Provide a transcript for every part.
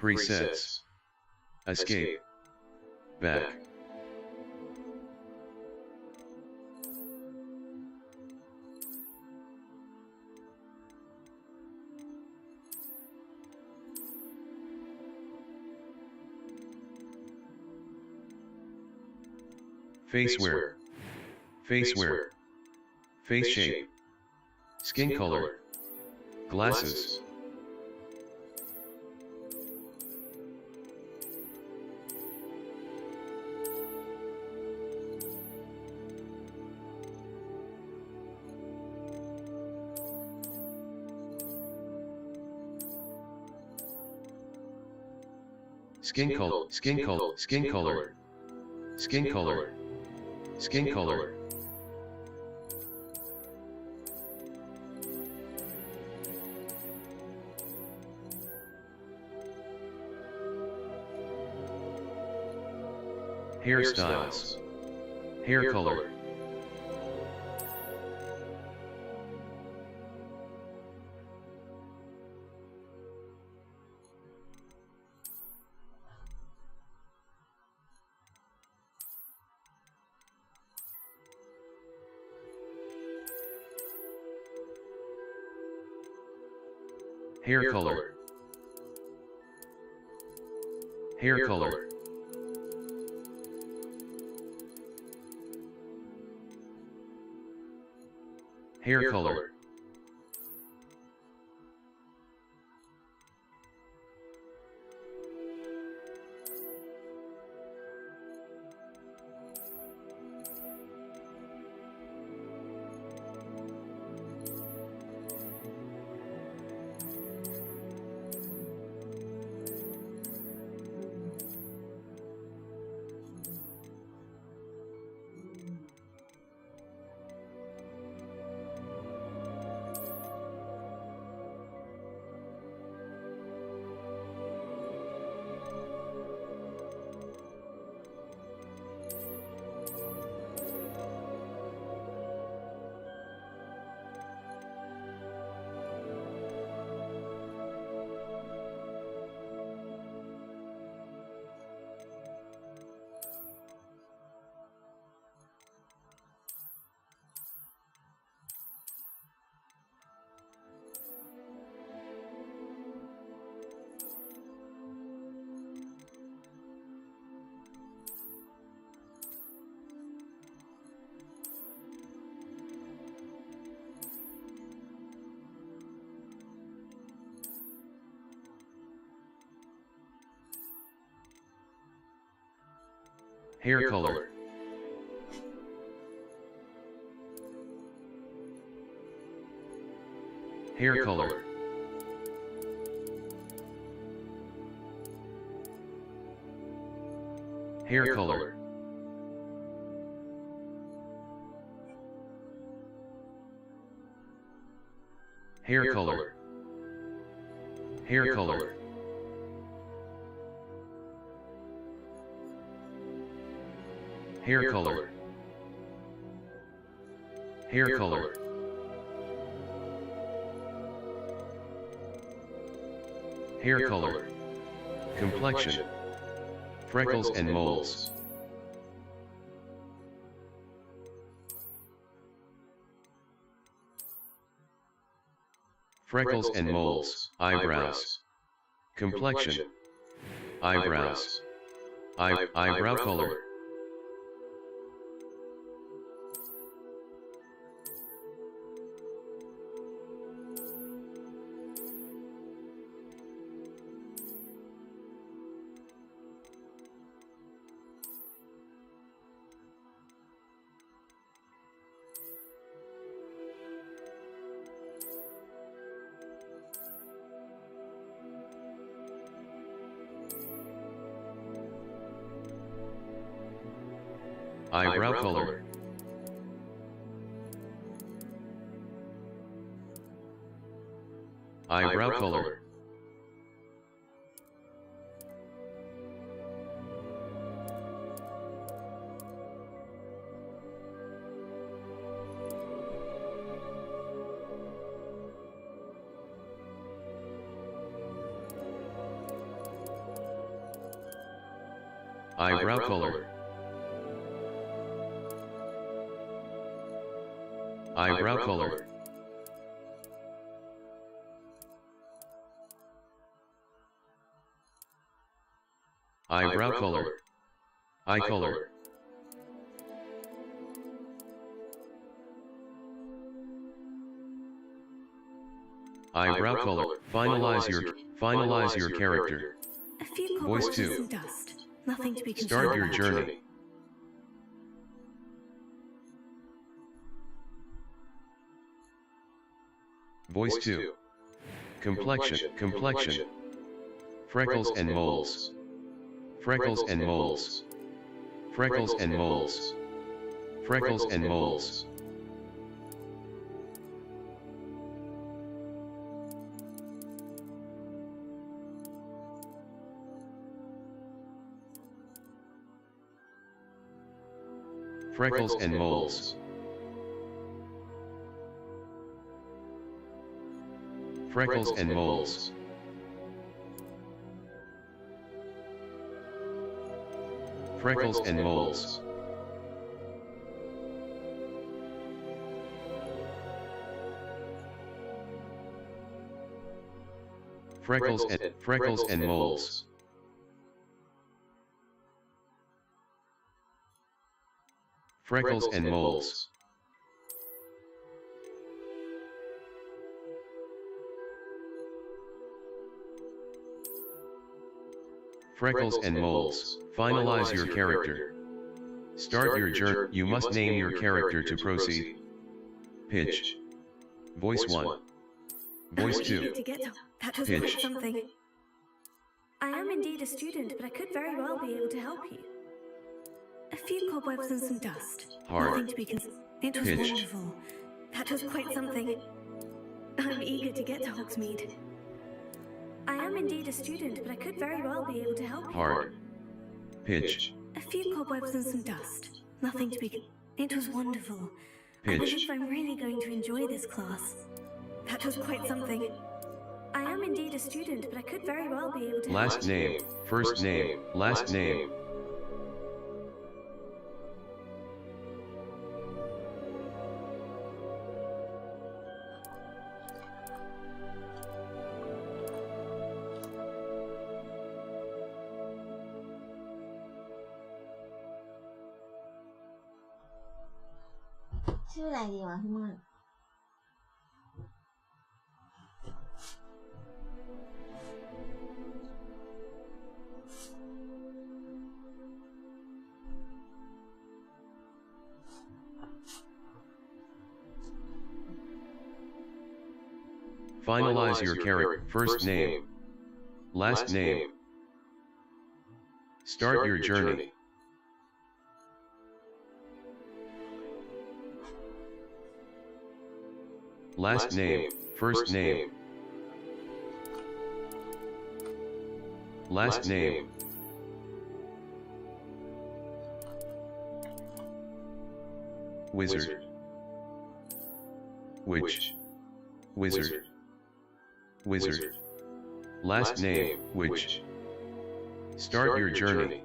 Presets. Escape. Back. Faceware. Faceware. Face shape. Skin color. Glasses. Skin color, skin color, skin color, skin color, skin color. Hairstyles. Hair color. Hair color. Hair color. Hair color. Hair color. Hair color. Hair color. Hair color. Hair color. Hair color. Hair color. Hair color. Complexion. Freckles and moles. Freckles and moles. Eyebrows. Complexion. Eyebrows. Eyebrow color. Eyebrow color. Eyebrow color. eyebrow color, eyebrow color, eyebrow color, eye color, eyebrow color. Finalize your character. A few Voice cobwebs 2. and some dust. Nothing to be concerned Start your about. journey. Voice 2. Complexion. Freckles and moles. Freckles and moles. Freckles and moles. Freckles and moles. Freckles and moles. Freckles and moles. Freckles and moles. Freckles and moles. Freckles and moles. Freckles and moles. Finalize your character. Start your journey. You must name your character to proceed. Pitch. Voice 1. Voice 2. That was Pitch. quite something. I am indeed a student, but I could very well be able to help you. A few cobwebs and some dust. Hard. Nothing to be concerned. It was Pitch. wonderful. That was quite something. I'm eager to get to Hogsmeade. I am indeed a student, but I could very well be able to help you. Hard. Pitch. A few cobwebs and some dust. Nothing to be. It was wonderful. I Pitch. believe I'm really going to enjoy this class. That was quite something. I am indeed a student, but I could very well be able to help Last name. First name. Last name.ชื่ออะไรดีวะพี่ม่อน Finalize your character. First name. Last name. Start your journey. Last name. First name. Last name. Wizard. Witch. Wizard. Wizard. Last name. Witch. Start your journey.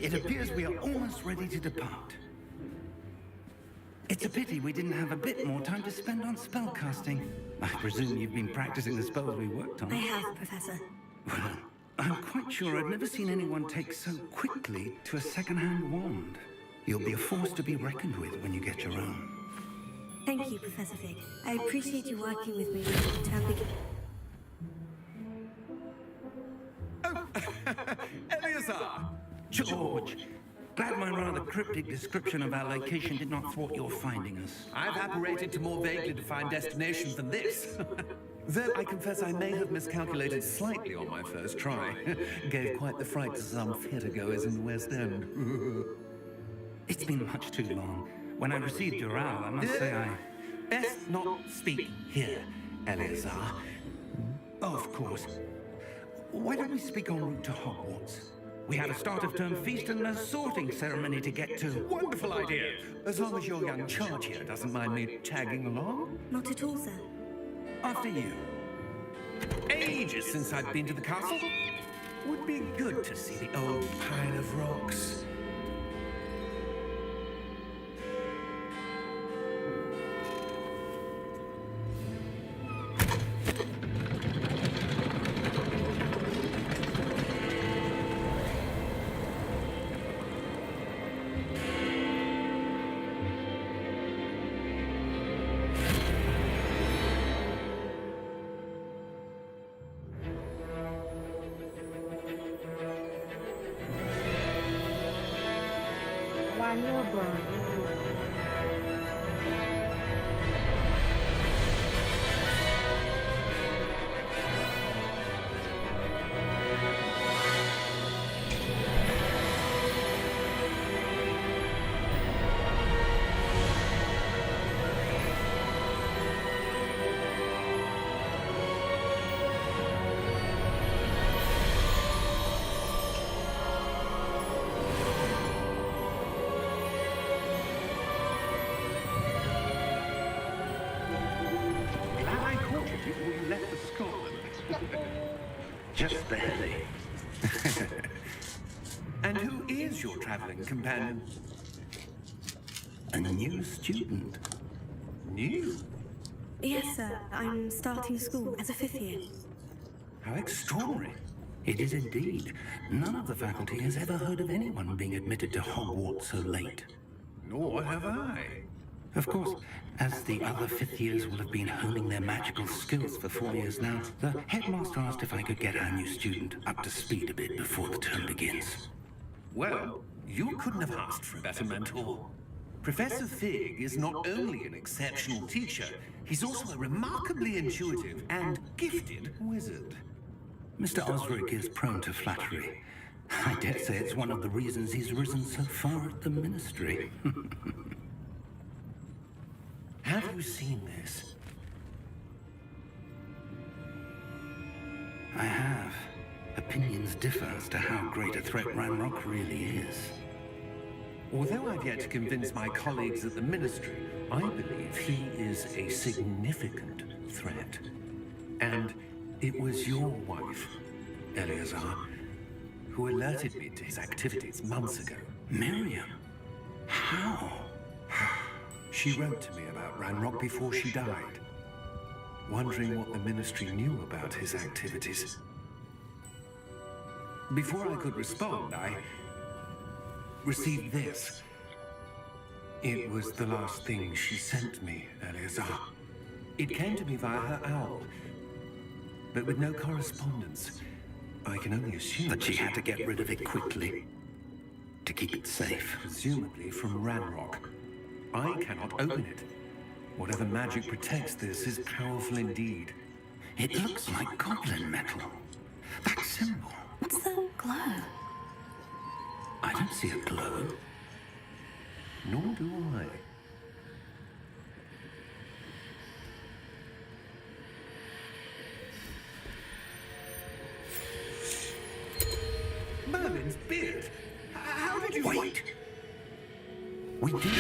It appears we are almost ready to depart. It's a pity we didn't have a bit more time to spend on spellcasting. I presume you've been practicing the spells we worked on. I have, Professor. Well, I'm quite sure I've never seen anyone take so quickly to a second-hand wand. You'll be a force to be reckoned with when you get your own. Thank you, Professor Fig. I appreciate you working with me with the term Eleazar! George! Glad my rather cryptic description of our location did not thwart your finding us. I've apparated to more vaguely defined destinations than this. Though I confess I may have miscalculated slightly on my first try. Gave quite the fright to some theatregoers in the West End. It's been much too long. When I received your owl, I must say I... Best not speak here, Eleazar. Oh, of course. Why don't we speak en route to Hogwarts? We have a start-of-term feast and a sorting ceremony to get to. Wonderful idea. As long as your young charge here doesn't mind me tagging along. Not at all, sir. After you. Ages since I've been to the castle. Would be good to see the old pile of rocks. One more burn. Before you left for Scotland. Just barely. And who is your travelling companion? A new student. New? Yes, sir. I'm starting school as a 5th year. How extraordinary. It is indeed. None of the faculty has ever heard of anyone being admitted to Hogwarts so late. Nor have I. Of course, as the other 5th years will have been honing their magical skills for 4 years now, the headmaster asked if I could get our new student up to speed a bit before the term begins. Well, you couldn't have asked for a better mentor. Professor Fig is not only an exceptional teacher, he's also a remarkably intuitive and gifted wizard. Mr. Osric is prone to flattery. I dare say it's one of the reasons he's risen so far at the ministry. Have you seen this? I have. Opinions differ as to how great a threat Ranrock really is. Although I've yet to convince my colleagues at the ministry, I believe he is a significant threat. And it was your wife, Eleazar, who alerted me to his activities months ago. Miriam? How? She wrote to me about Ranrock before she died, wondering what the ministry knew about his activities. Before I could respond, I received this. It was the last thing she sent me, Eleazar. It came to me via her owl, but with no correspondence. I can only assume That she had to get rid of it quickly to keep it safe. presumably from Ranrock. I cannot open it. Whatever magic protects this is powerful indeed. It looks like goblin metal. That symbol. What's the glow? I don't see a glow. Nor do I. Merlin's beard? How did you... Wait! We did.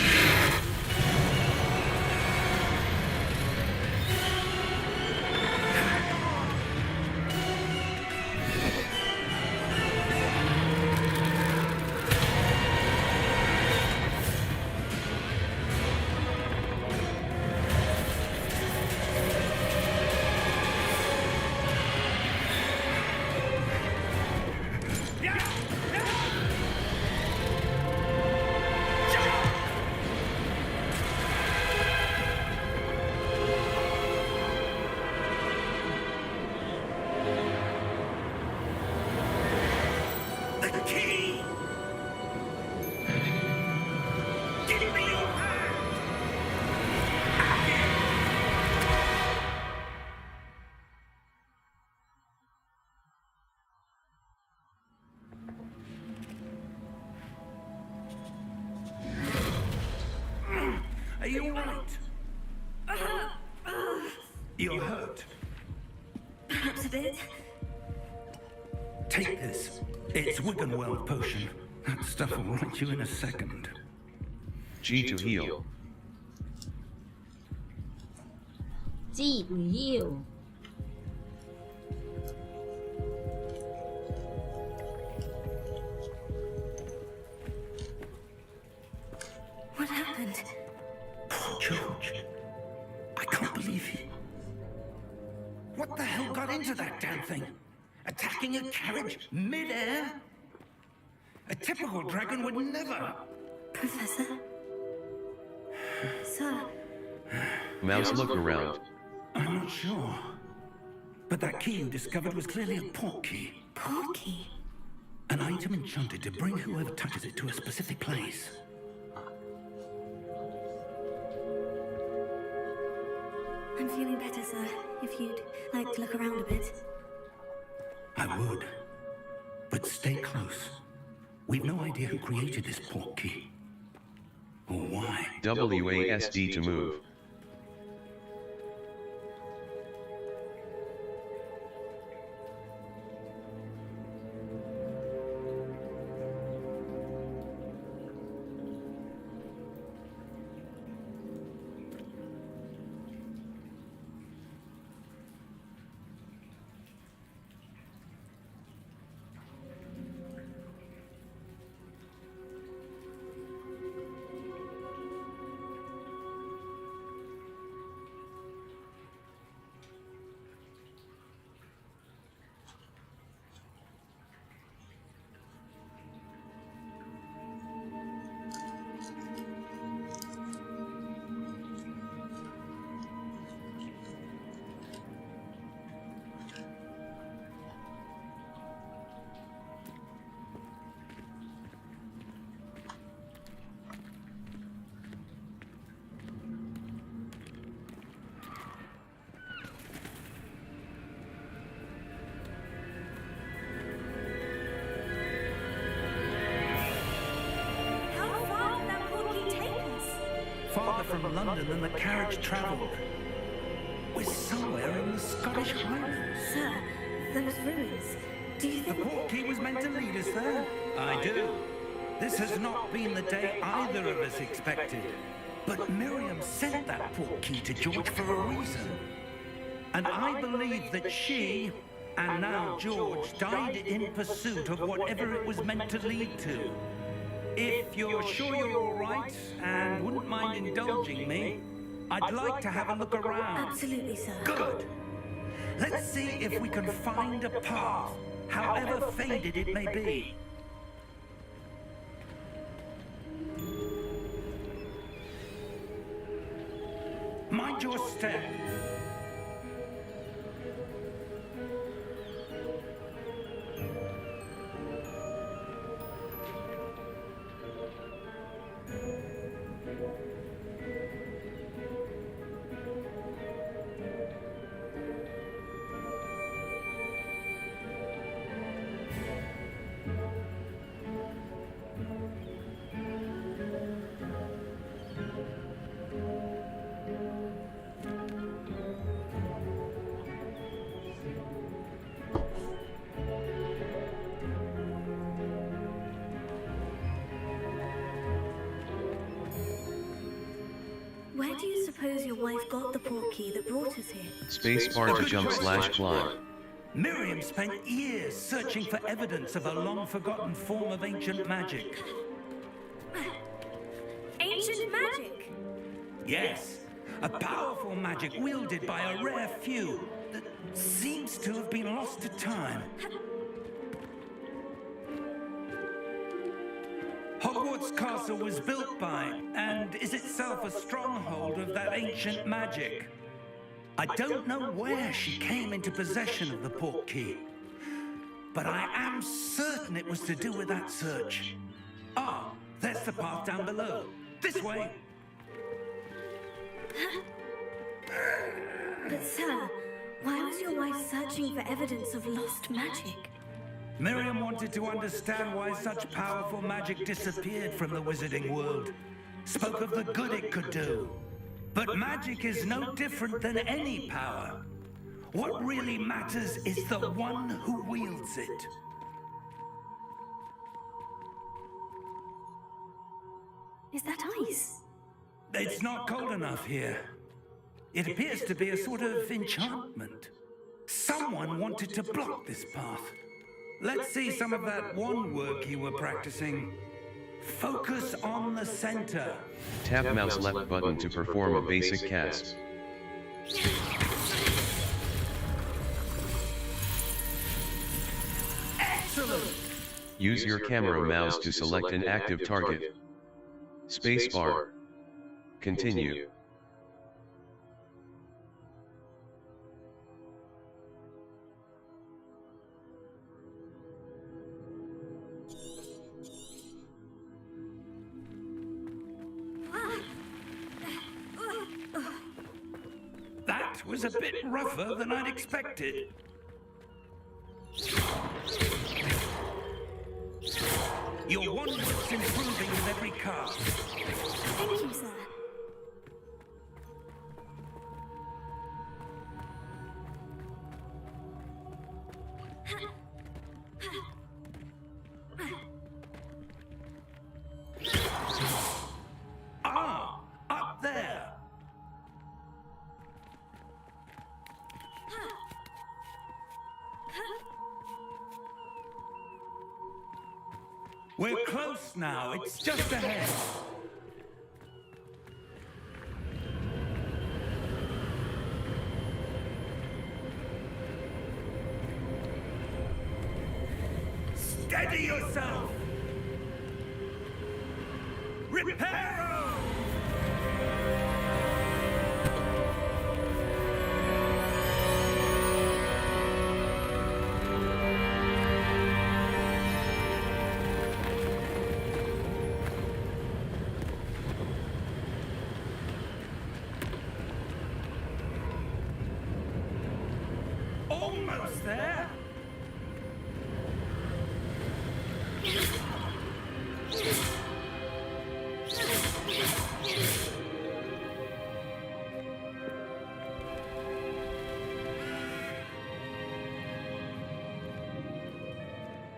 Are you all right? You're hurt. Perhaps a bit. Take this. It's Wiggenweld potion. That stuff will right you in a second. G to heal. จี้หรือหิ้ว What happened? Poor George. I can't believe he... What the hell got into that damn thing? Attacking a carriage mid-air? A typical dragon would never... Professor? Sir? Mouse look around. I'm not sure. But that key you discovered was clearly a port key. Port key? An item enchanted to bring whoever touches it to a specific place. I'm feeling better, sir. If you'd like to look around a bit. I would. But stay close. We've no idea who created this port key. Or why. WASD to move. Farther from London than the carriage travelled. We're somewhere in the Scottish Highlands. Sir, those ruins. Do you The think... port key was meant to lead us there. I do. This has not been the day either of us expected. But Miriam sent that port key to George for a reason. And I believe that she, and now George, died in pursuit of whatever it was meant to lead to. If you're sure you're all right and wouldn't mind indulging me, I'd like to have a look around. Absolutely, sir. Good. Let's see if we can find a path, however faded it may be. Mind your step. Where do you suppose your wife got the port key that brought us here? Spacebar to jump / climb. Miriam spent years searching for evidence of a long-forgotten form of ancient magic. Ancient magic? Yes, a powerful magic wielded by a rare few that seems to have been lost to time. Hogwarts Castle was built by, and is itself a stronghold of that ancient magic. I don't know where she came into possession of the port key, but I am certain it was to do with that search. Ah, there's the path down below. This way. But sir, why was your wife searching for evidence of lost magic? Miriam wanted to understand why such powerful magic disappeared from the wizarding world. Spoke of the good it could do. But magic is no different than any power. What really matters is the one who wields it. ice. It's not cold enough here. It appears to be a sort of enchantment. Someone wanted to block this path. Let's see some of that wand work you were practicing. Focus on the center. Tap mouse left button to perform a basic cast. Excellent! Use your camera mouse to select an active target. Spacebar. Continue. That was a bit rougher than I'd expected. Your wand work's improving with every cast. Thank you, sir. Ah, up there. We're close now. It's just ahead. Steady yourself. Reparo! Almost there.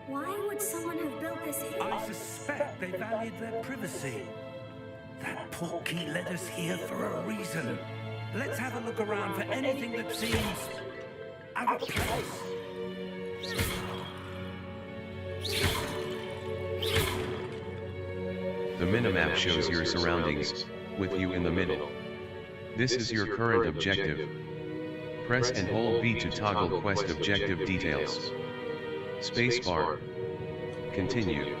Why would someone have built this here? I suspect they valued their privacy. That portkey led us here for a reason. Let's have a look around for anything that seems out of place. The minimap shows your surroundings, with you in the middle. This is your current objective. Press and hold B to toggle quest objective details. Spacebar. Continue.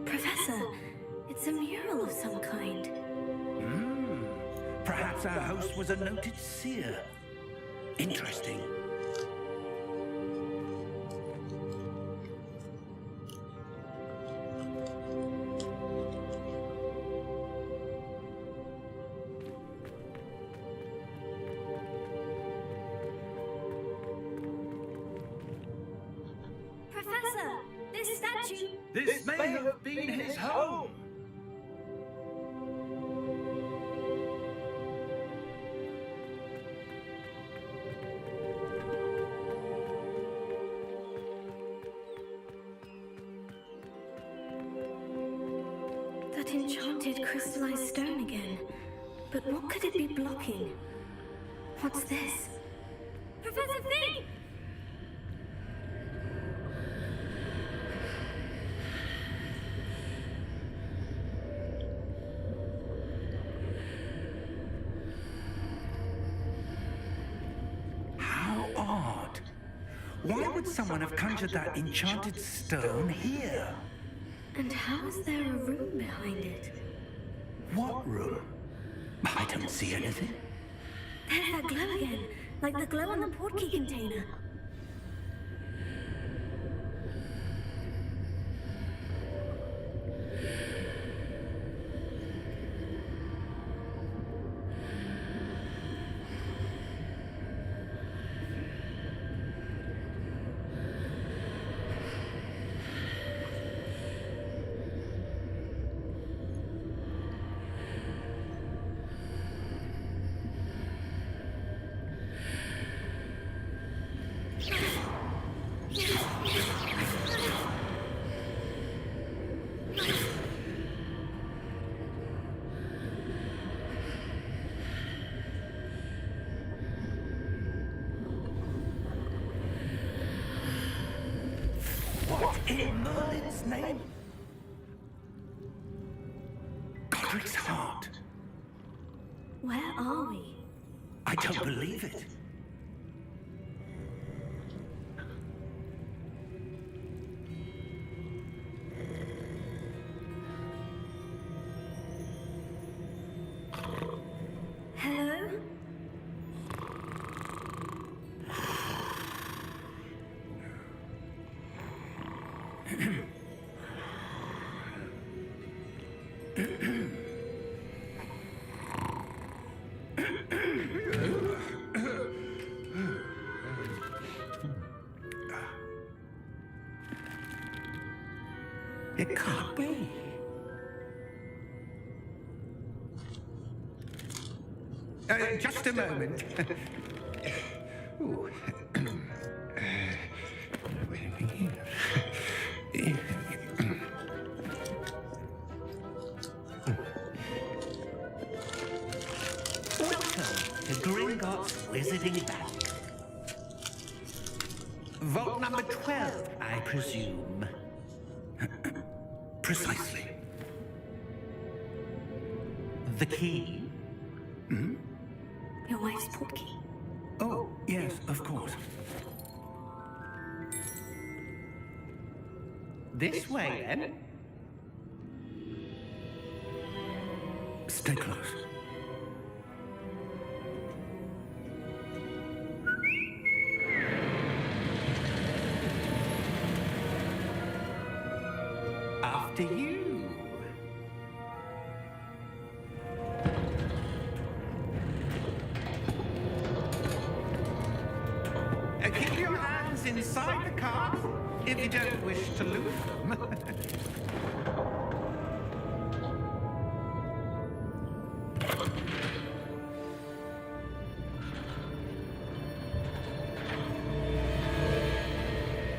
Professor, it's a mural of some kind. Perhaps our host was a noted seer. Interesting. Professor, this statue... This may have been his home. That enchanted crystallized stone again. But what could it be blocking? What's this? Professor Fig! How odd. Why would someone have conjured that enchanted stone here? And how is there a room behind it? What room? I don't see anything. There's that glow again, like the glow on the portkey container. In Merlin's name? Godric's heart. Where are we? I don't believe it. Hello? It can't be. Just a moment. Ooh. Welcome to Gringotts Wizarding Bank. Vault number 12, I presume. Precisely. The key? Your wife's portkey. Oh, yes, of course. This way, then. Stay close. After you. Keep your hands inside the cart if you don't wish to lose them.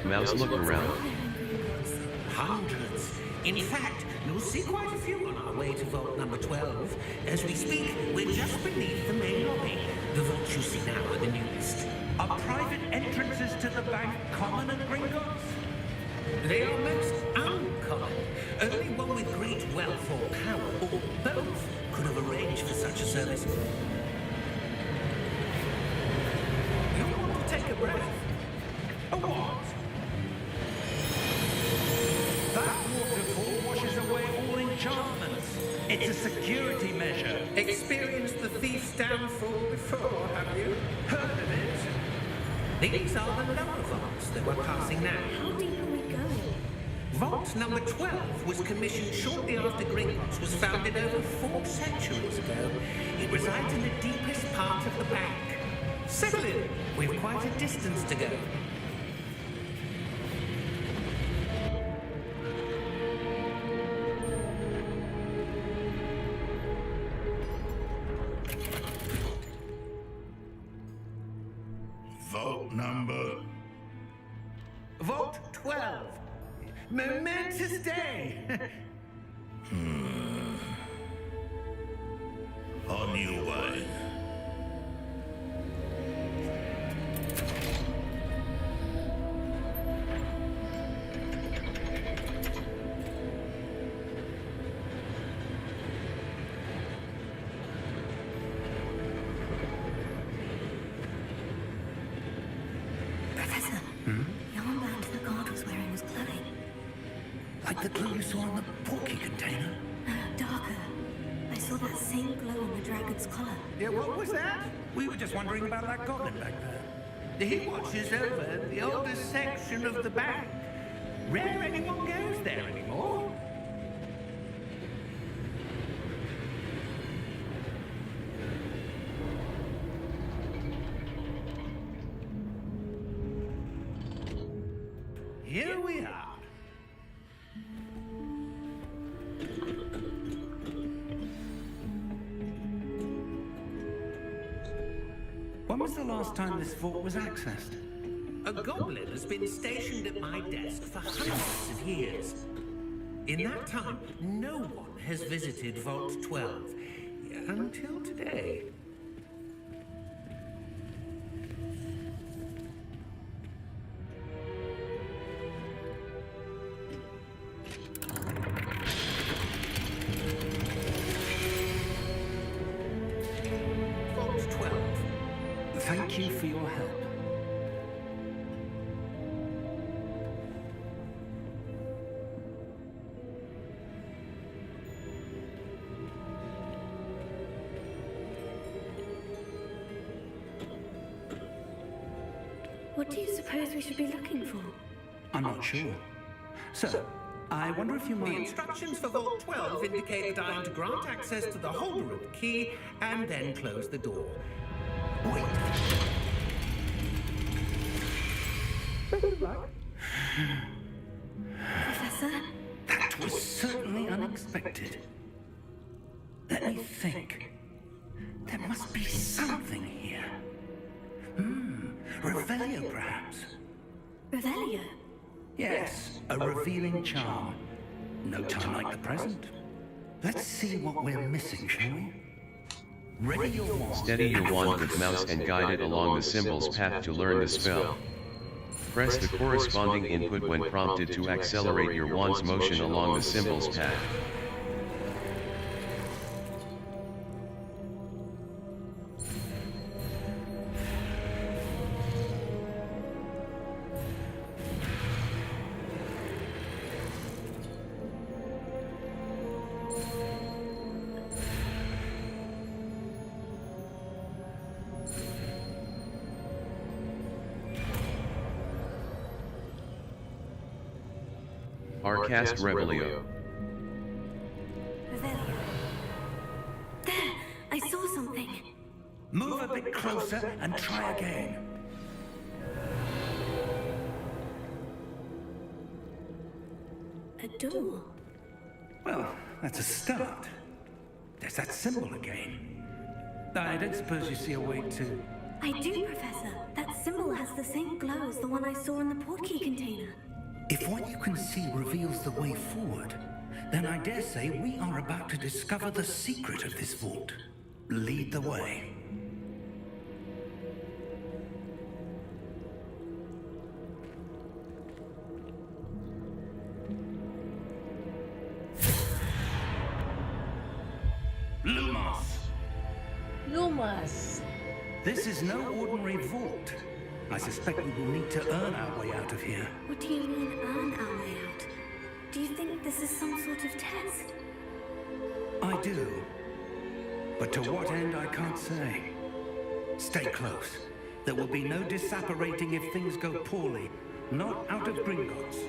Mouse look around. Hundreds. In fact, you'll see quite a few on our way to vault number 12. As we speak, we're just beneath the main lobby. The vaults you see now are the newest. Are private entrances to the bank common at Gringotts? They are most uncommon. Only one with great wealth or power, or both, could have arranged for such a service. You want to take a breath? A what? That waterfall washes away all enchantments. It's a security measure. Experienced the thief's downfall before, have you? Heard of it? These are the lower vaults that we're passing now. How deep are we going? Vault number 12 was commissioned shortly after Gringotts was founded over 4 centuries ago. It resides in the deepest part of the bank. Settle in. We've quite a distance to go. Vault number. Vault 12. Momentous day. On your way. Professor, the armband the guard was wearing was glowing. Like the glue you saw on the porky container. No, darker. I saw that same glow on the dragon's collar. Yeah, what was that? We were just wondering about that goblin back there. He watches over the oldest section of the bank. Rare anyone goes there anymore. Here we are. When was the last time this vault was accessed? A goblin has been stationed at my desk for hundreds of years. In that time, no one has visited Vault 12. Until today. thank you for your help. What do you suppose we should be looking for? I'm not sure. Sir, I wonder if you The might... instructions for Vault 12 indicate that I am to grant access to the holder of the key and then close the door. Wait. Professor? That was certainly unexpected. Let me think. There must be something here. Revelio, perhaps. Revelio? Yes, a revealing charm. No time like the present. Let's see what we're missing, shall we? Ready your wand. Steady your wand with mouse and guide it along the symbol's path to learn the spell. Press the corresponding input when prompted to accelerate your wand's motion along the symbol's path. Cast Revelio. Revelio. There! I saw something. Move a bit closer and try again. A door. Well, that's a start. There's that symbol again. I don't suppose you see a way to... I do, Professor. That symbol has the same glow as the one I saw in the portkey container. If what you can see reveals the way forward, then I dare say we are about to discover the secret of this vault. Lead the way. Lumos. This is no ordinary vault. I suspect we will need to earn our way out of here. What do you mean, earn our way out? Do you think this is some sort of test? I do. But to what end, I can't say. Stay close. There will be no disapparating if things go poorly. Not out of Gringotts.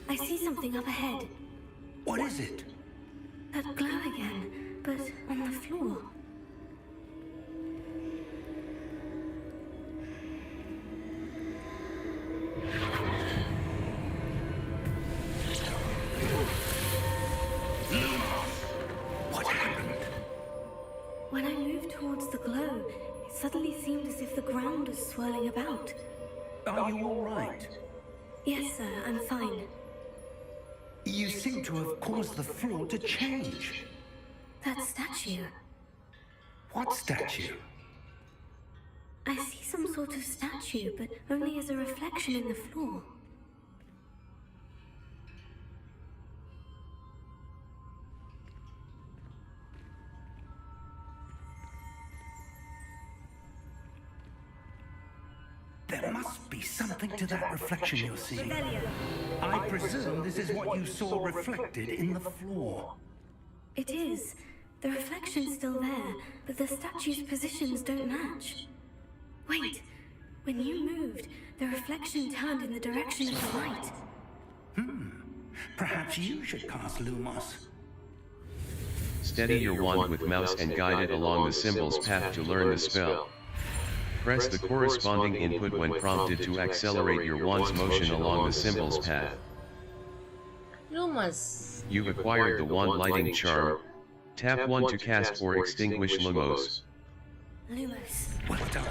I see something up ahead. What is it? That glow again, but on the floor. What happened? When I moved towards the glow, it suddenly seemed as if the ground was swirling about. Are you all right? Yes, sir, I'm fine. You seem to have caused the floor to change. That statue. What statue? I see some sort of statue, but only as a reflection in the floor. There must be something to that reflection you're seeing. I presume this is what you saw reflected in the floor. It is. The reflection's still there, but the statue's positions don't match. Wait. When you moved, the reflection turned in the direction of the light. Perhaps you should cast Lumos. Steady your wand with mouse and guide it along the symbol's path to learn the spell. Press the corresponding input when prompted to accelerate your wand's motion along the symbol's path. Lumos. You've acquired the wand lighting charm. Tap 1 to cast or extinguish Lumos. Lumos. Well done.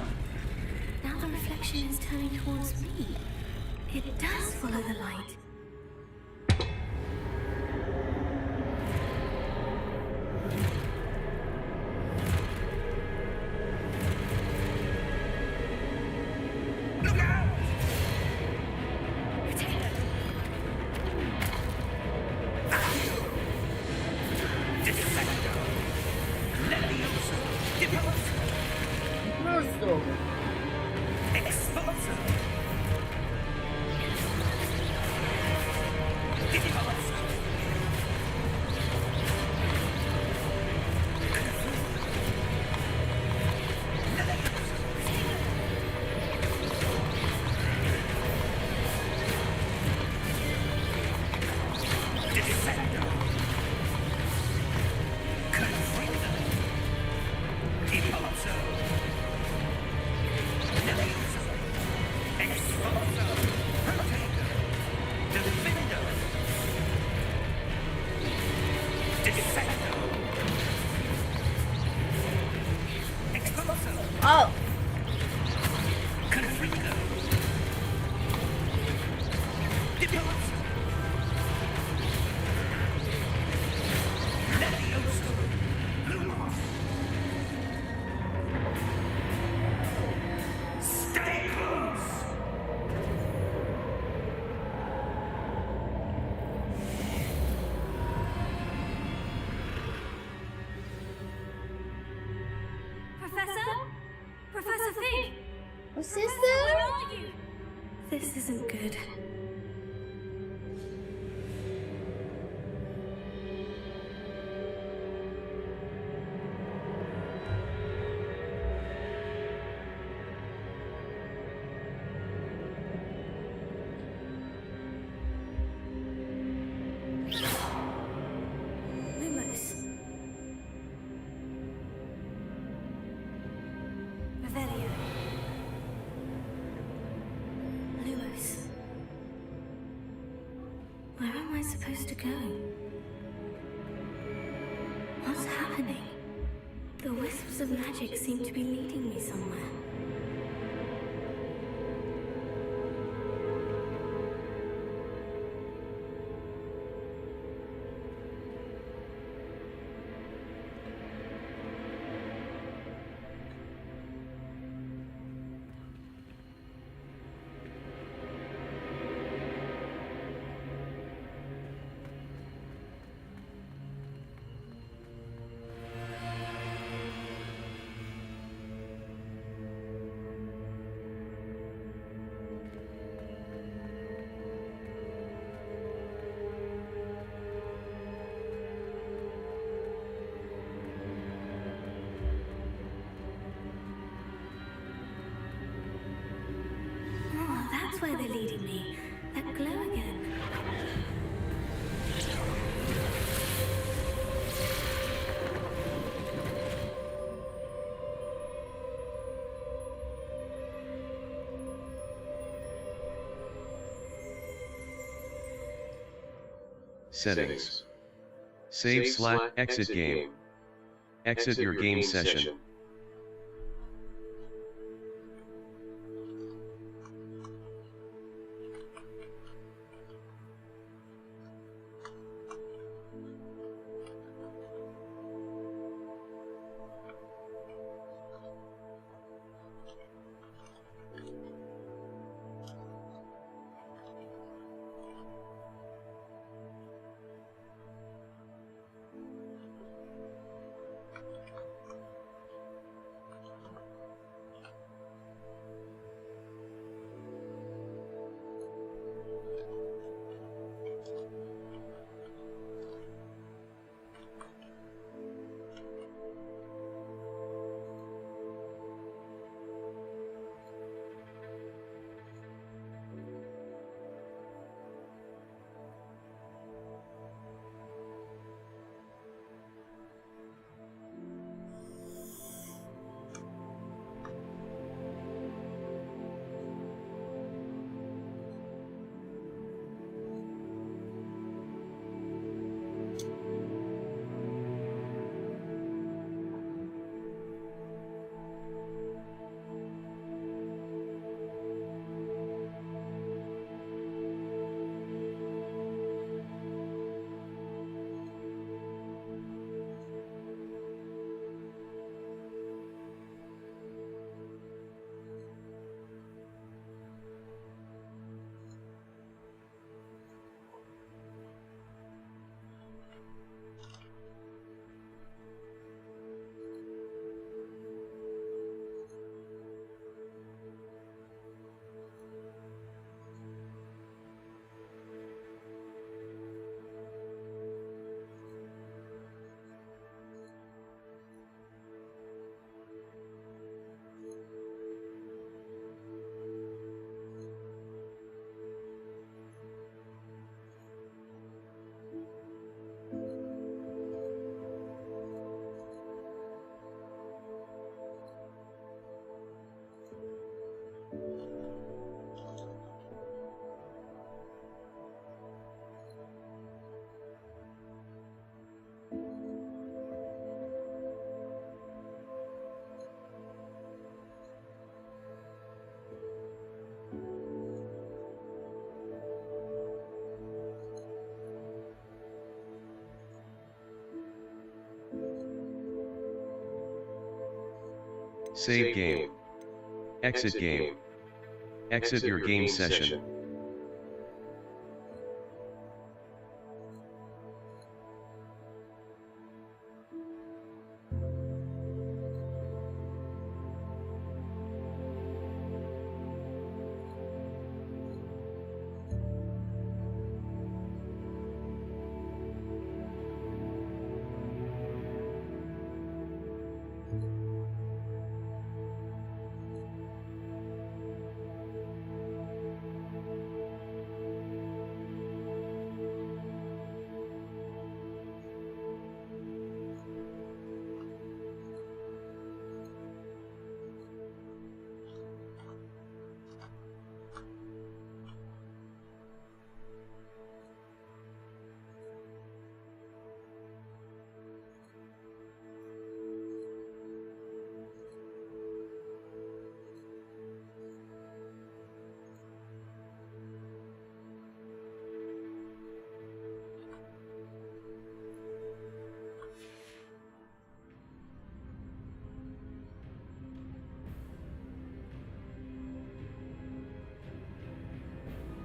Now the reflection is turning towards me. It does follow the light. Oh. Confringo. Depose. Levioso. Lumos. Stay close. Professor? Professor Fig? Sister? Where are you? This isn't good. Lumos. Revelio. Lumos. Where am I supposed to go? What's happening? The wisps of magic seem to be leading me somewhere. Oh, that's where they're leading me. That glow again. Settings. Save/exit game. Exit your game session. Save game. Exit game. Exit your game session.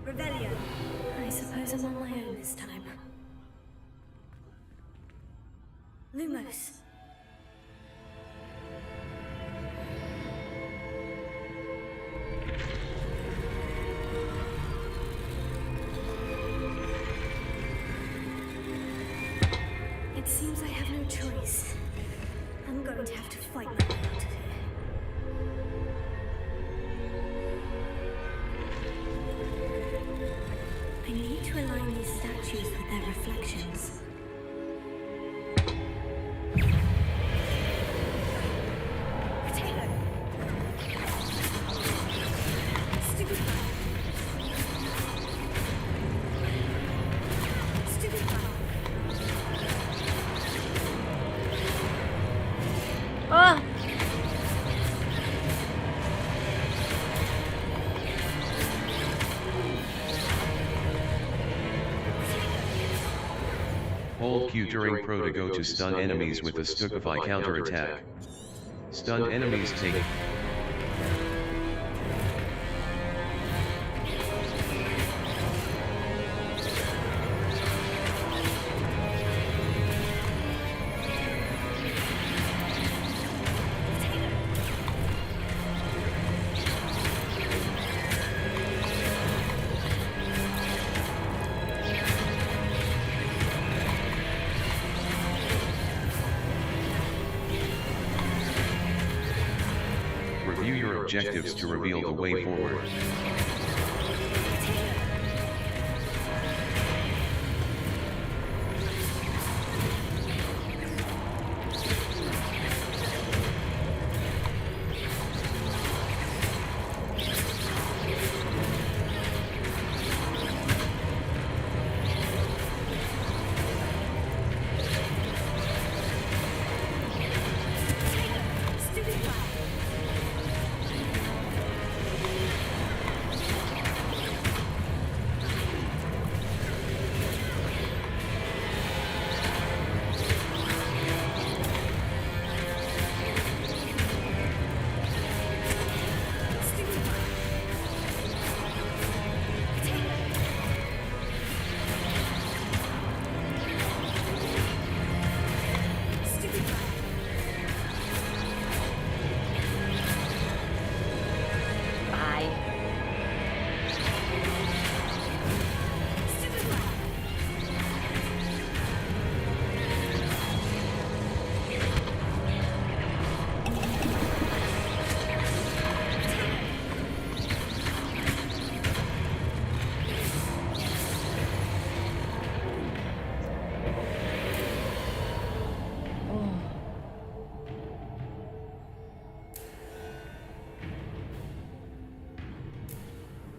Revelio. I suppose I'm on my own this time. Lumos. It seems I have no choice. I'm going to have to fight my way out of here. I need to align these statues with their reflections. Potato! Stupid fire! Stupid fire! Oh! Hold Q during Pro to go to stun enemies with a Stupefy counter-attack. Stunned enemies take... Review your objectives to reveal the way forward.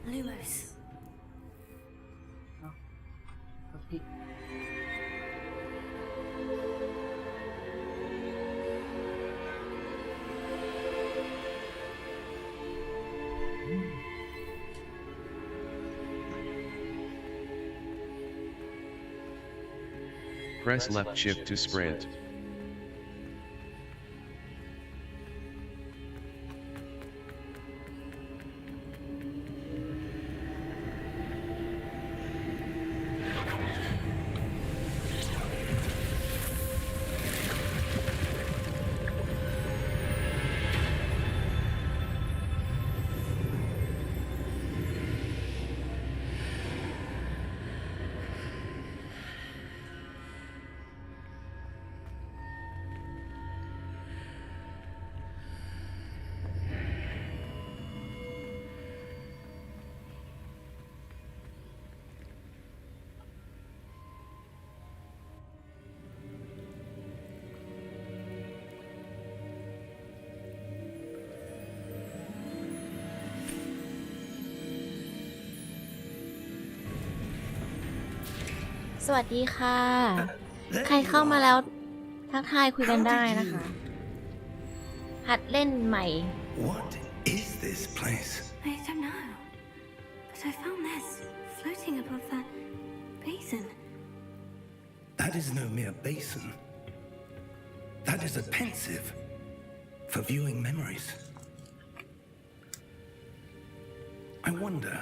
Lumos. Okay. Press left shift to sprint. สวัสดีค่ะ ใครเข้ามาแล้วทักทายคุยกันได้นะคะ หัดเล่นใหม่ What is this place? I don't know. But I found this floating above that basin. That is no mere basin. That is a pensive for viewing memories. I wonder.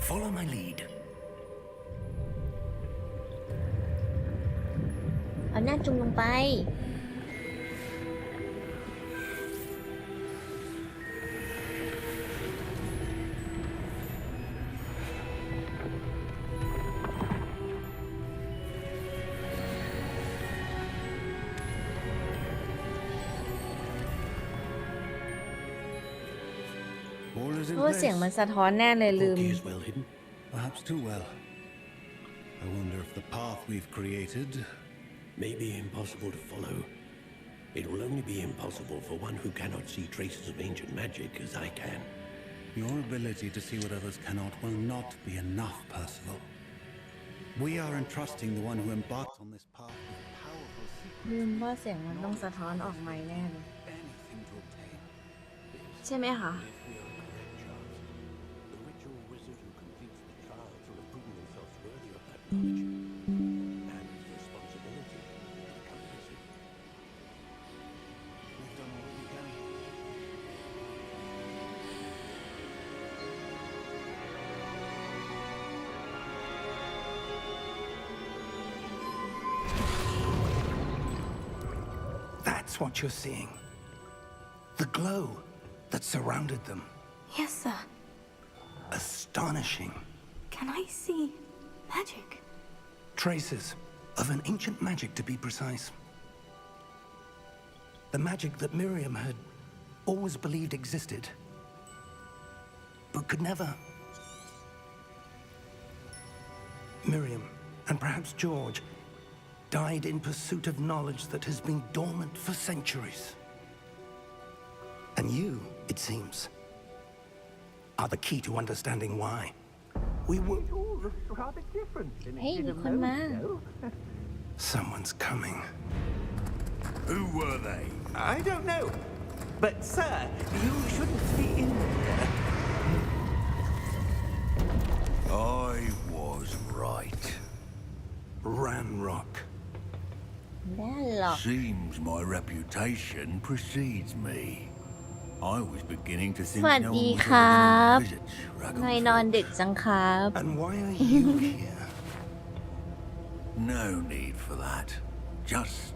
Follow my lead. เอาหน้าจุ่มลงไป All is in เพราะว่าเสียง place. มันสะท้อนแน่เลยลืม Key is well hidden, perhaps too well. I wonder if the path we've created may be impossible to follow. It will only be impossible for one who cannot see traces of ancient magic as I can. Your ability to see what others cannot will not be enough, Percival. We are entrusting the one who embarks on this path with powerful secrets, ลืมว่าเสียงมันต้องสะท้อนออกใหม่แน่เลย anything to obtain. ใช่ไหมคะ The ritual wizard who completes the trials will have proven themselves worthy of that knowledge and responsibility that accompanies it. We've done all we can. That's what you're seeing. The glow that surrounded them. Yes, sir. Astonishing. Can I see magic? Traces of an ancient magic, to be precise. The magic that Miriam had always believed existed, but could never. Miriam, and perhaps George, died in pursuit of knowledge that has been dormant for centuries. And you, it seems, are the key to understanding why. We were... rather different than เฮ้ยมีคนมา Someone's coming. Who were they? I don't know. But, sir, you shouldn't be in here. I was right. Ranrock. แน่หรอก Seems my reputation precedes me. I was beginning to ส think วัส no ดี one was ครับ ever gonna visit ทำไมนอน Dragonfell. ดึกจังครับ And why are you here? No need for that. Just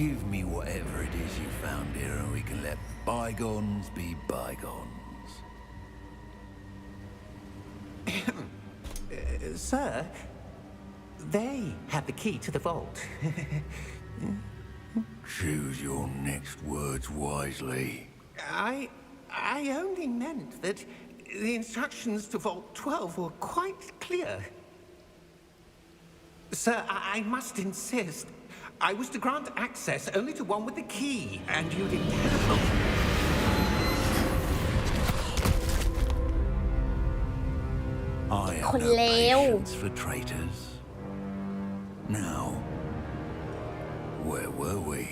give me whatever it is you found here and we can let bygones be bygones. Sir, they have the key to the vault. Choose your next words wisely. I only meant that the instructions to Vault 12 were quite clear. Sir, I must insist. I was to grant access only to one with the key, and you didn't have. I have คน no เลว patience for traitors. Now, where were we?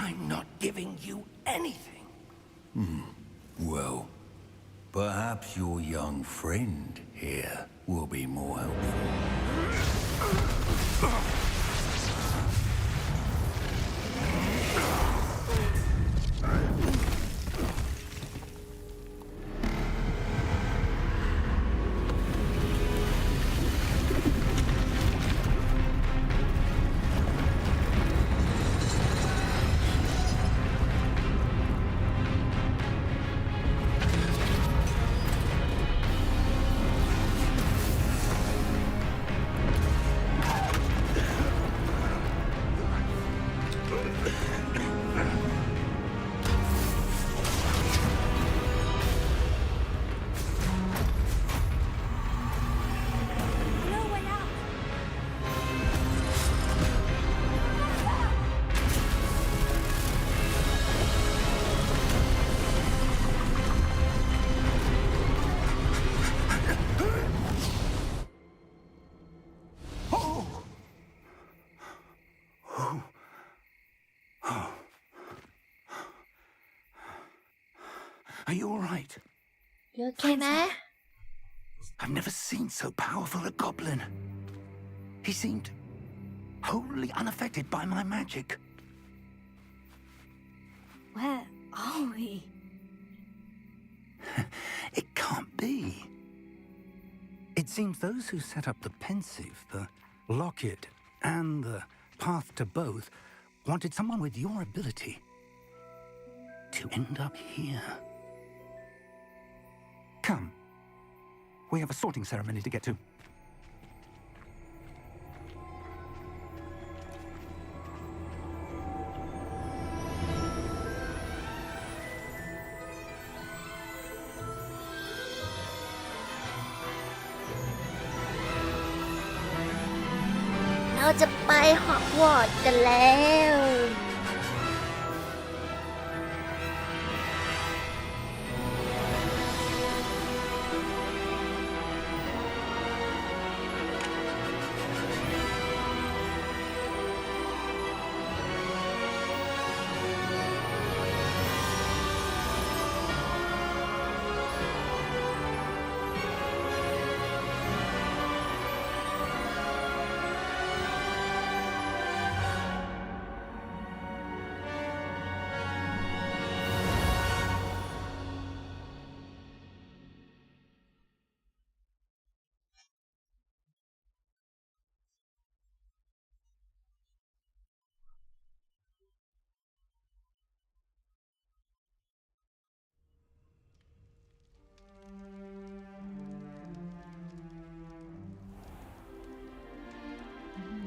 I'm not giving you anything. Well, perhaps your young friend here will be more helpful. Are you all right? โอเคไหม I've never seen so powerful a goblin. He seemed wholly unaffected by my magic. Where are we? It can't be. It seems those who set up the pensive, the locket, and the path to both wanted someone with your ability to end up here. Come. We have a sorting ceremony to get to.เราจะไปฮอกวอตส์กันแล้ว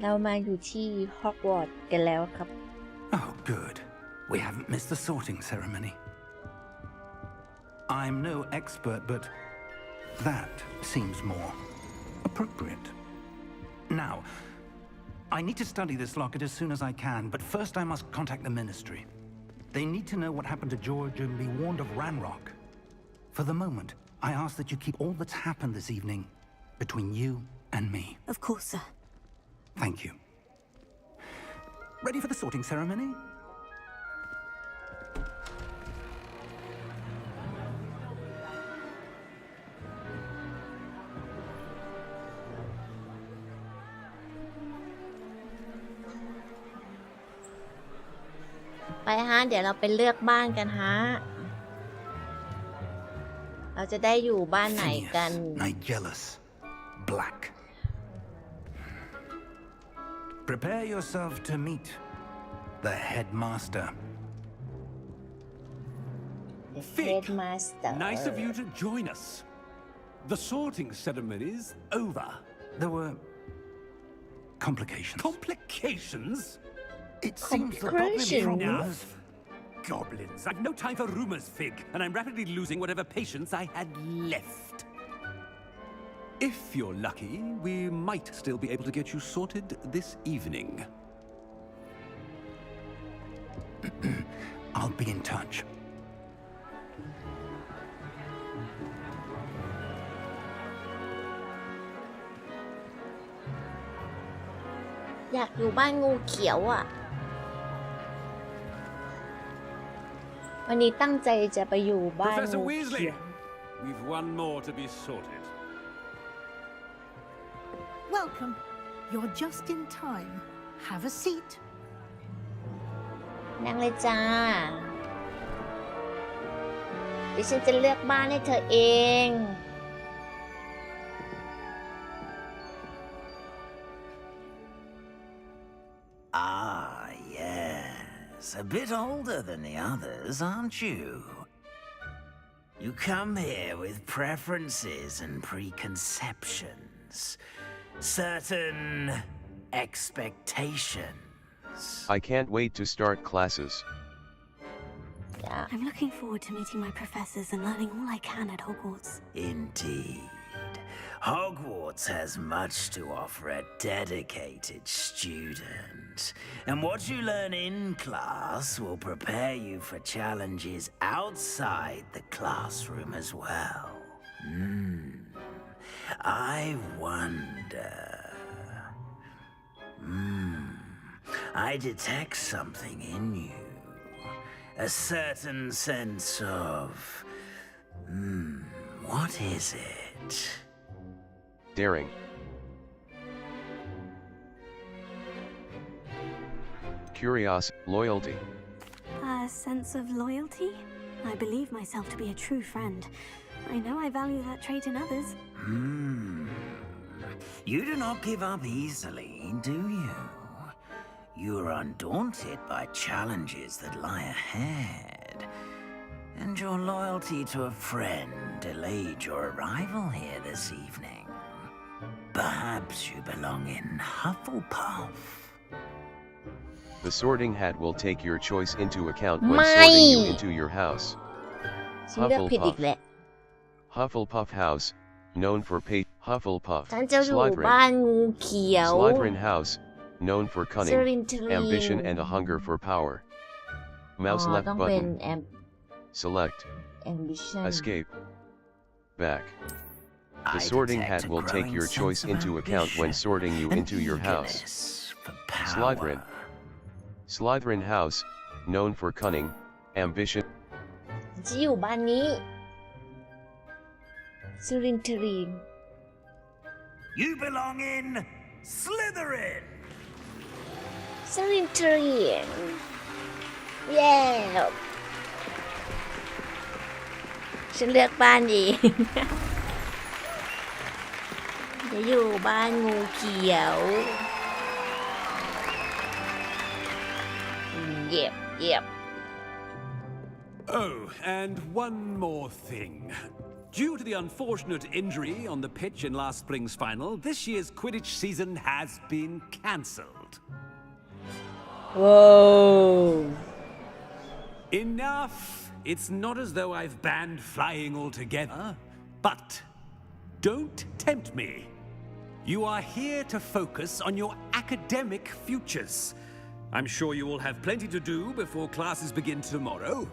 เรามาอยู่ที่ฮอกวอตส์กันแล้วครับ Oh, good. We haven't missed the sorting ceremony. I'm no expert, but that seems more appropriate. Now, I need to study this locket as soon as I can, but first I must contact the Ministry. They need to know what happened to George and be warned of Ranrock. For the moment, I ask that you keep all that's happened this evening between you and me. Of course, sir. Thank you. Ready for the sorting ceremony? ไปฮะ เดี๋ยวเราไปเลือกบ้านกันฮะ เราจะได้อยู่บ้านไหนกัน Nigellus, Black. Prepare yourself to meet the headmaster. The Vic, Headmaster nice of you to join us. The sorting ceremony's over. There were complications. Complications? It seems the goblin Complications? problem was... Goblins. I've no time for rumors, Fig, and I'm rapidly losing whatever patience I had left. If you're lucky, we might still be able to get you sorted this evening. I'll be in touch. อยากอยู่บ้านงูเขียวอ่ะ วันนี้ตั้งใจจะไปอยู่บ้าน Professor งูเขี Weasley, ยว we've one more to be sorted. Welcome. You're just in time. Have a seat. นั่งเลยจ้าเดี๋ยวฉันจะเลือกบ้านให้เธอเอง Ah, yes. A bit older than the others, aren't you? You come here with preferences and preconceptions. Certain expectations. I can't wait to start classes. I'm looking forward to meeting my professors and learning all I can at Hogwarts. Indeed. Hogwarts has much to offer a dedicated student. And what you learn in class will prepare you for challenges outside the classroom as well. I wonder... I detect something in you. A certain sense of What is it? Daring. Curious, loyalty. A sense of loyalty? I believe myself to be a true friend. I know I value that trait in others. You do not give up easily, do you? You are undaunted by challenges that lie ahead. And your loyalty to a friend delayed your arrival here this evening. Perhaps you belong in Hufflepuff. The sorting hat will take your choice into account when sorting you into your house. ฉันเลือกผิดอีกแหละ Hufflepuff House, known for Hufflepuff. ฉันจะอยู่บ้านงูเขียว Slytherin House, known for cunning, Slytherin ambition and a hunger for power. Mouse อ๋อ left ต้องเป็น button. Select. ambition Escape. Back. The I sorting detect hat a will take growing your choice sense of into account when ambition sorting you and into your house. eagerness for power. Slytherin. Slytherin House, known for cunning, ambition. ฉันจะอยู่บ้านนี้ Slytherin You belong in Slytherin. Slytherin เย้ฉันเลือกบ้านเอง จะอยู่บ้านงูเขียวเย็บ Oh, and one more thing. Due to the unfortunate injury on the pitch in last spring's final, this year's Quidditch season has been cancelled. Whoa. Enough! It's not as though I've banned flying altogether, but don't tempt me. You are here to focus on your academic futures. I'm sure you will have plenty to do before classes begin tomorrow.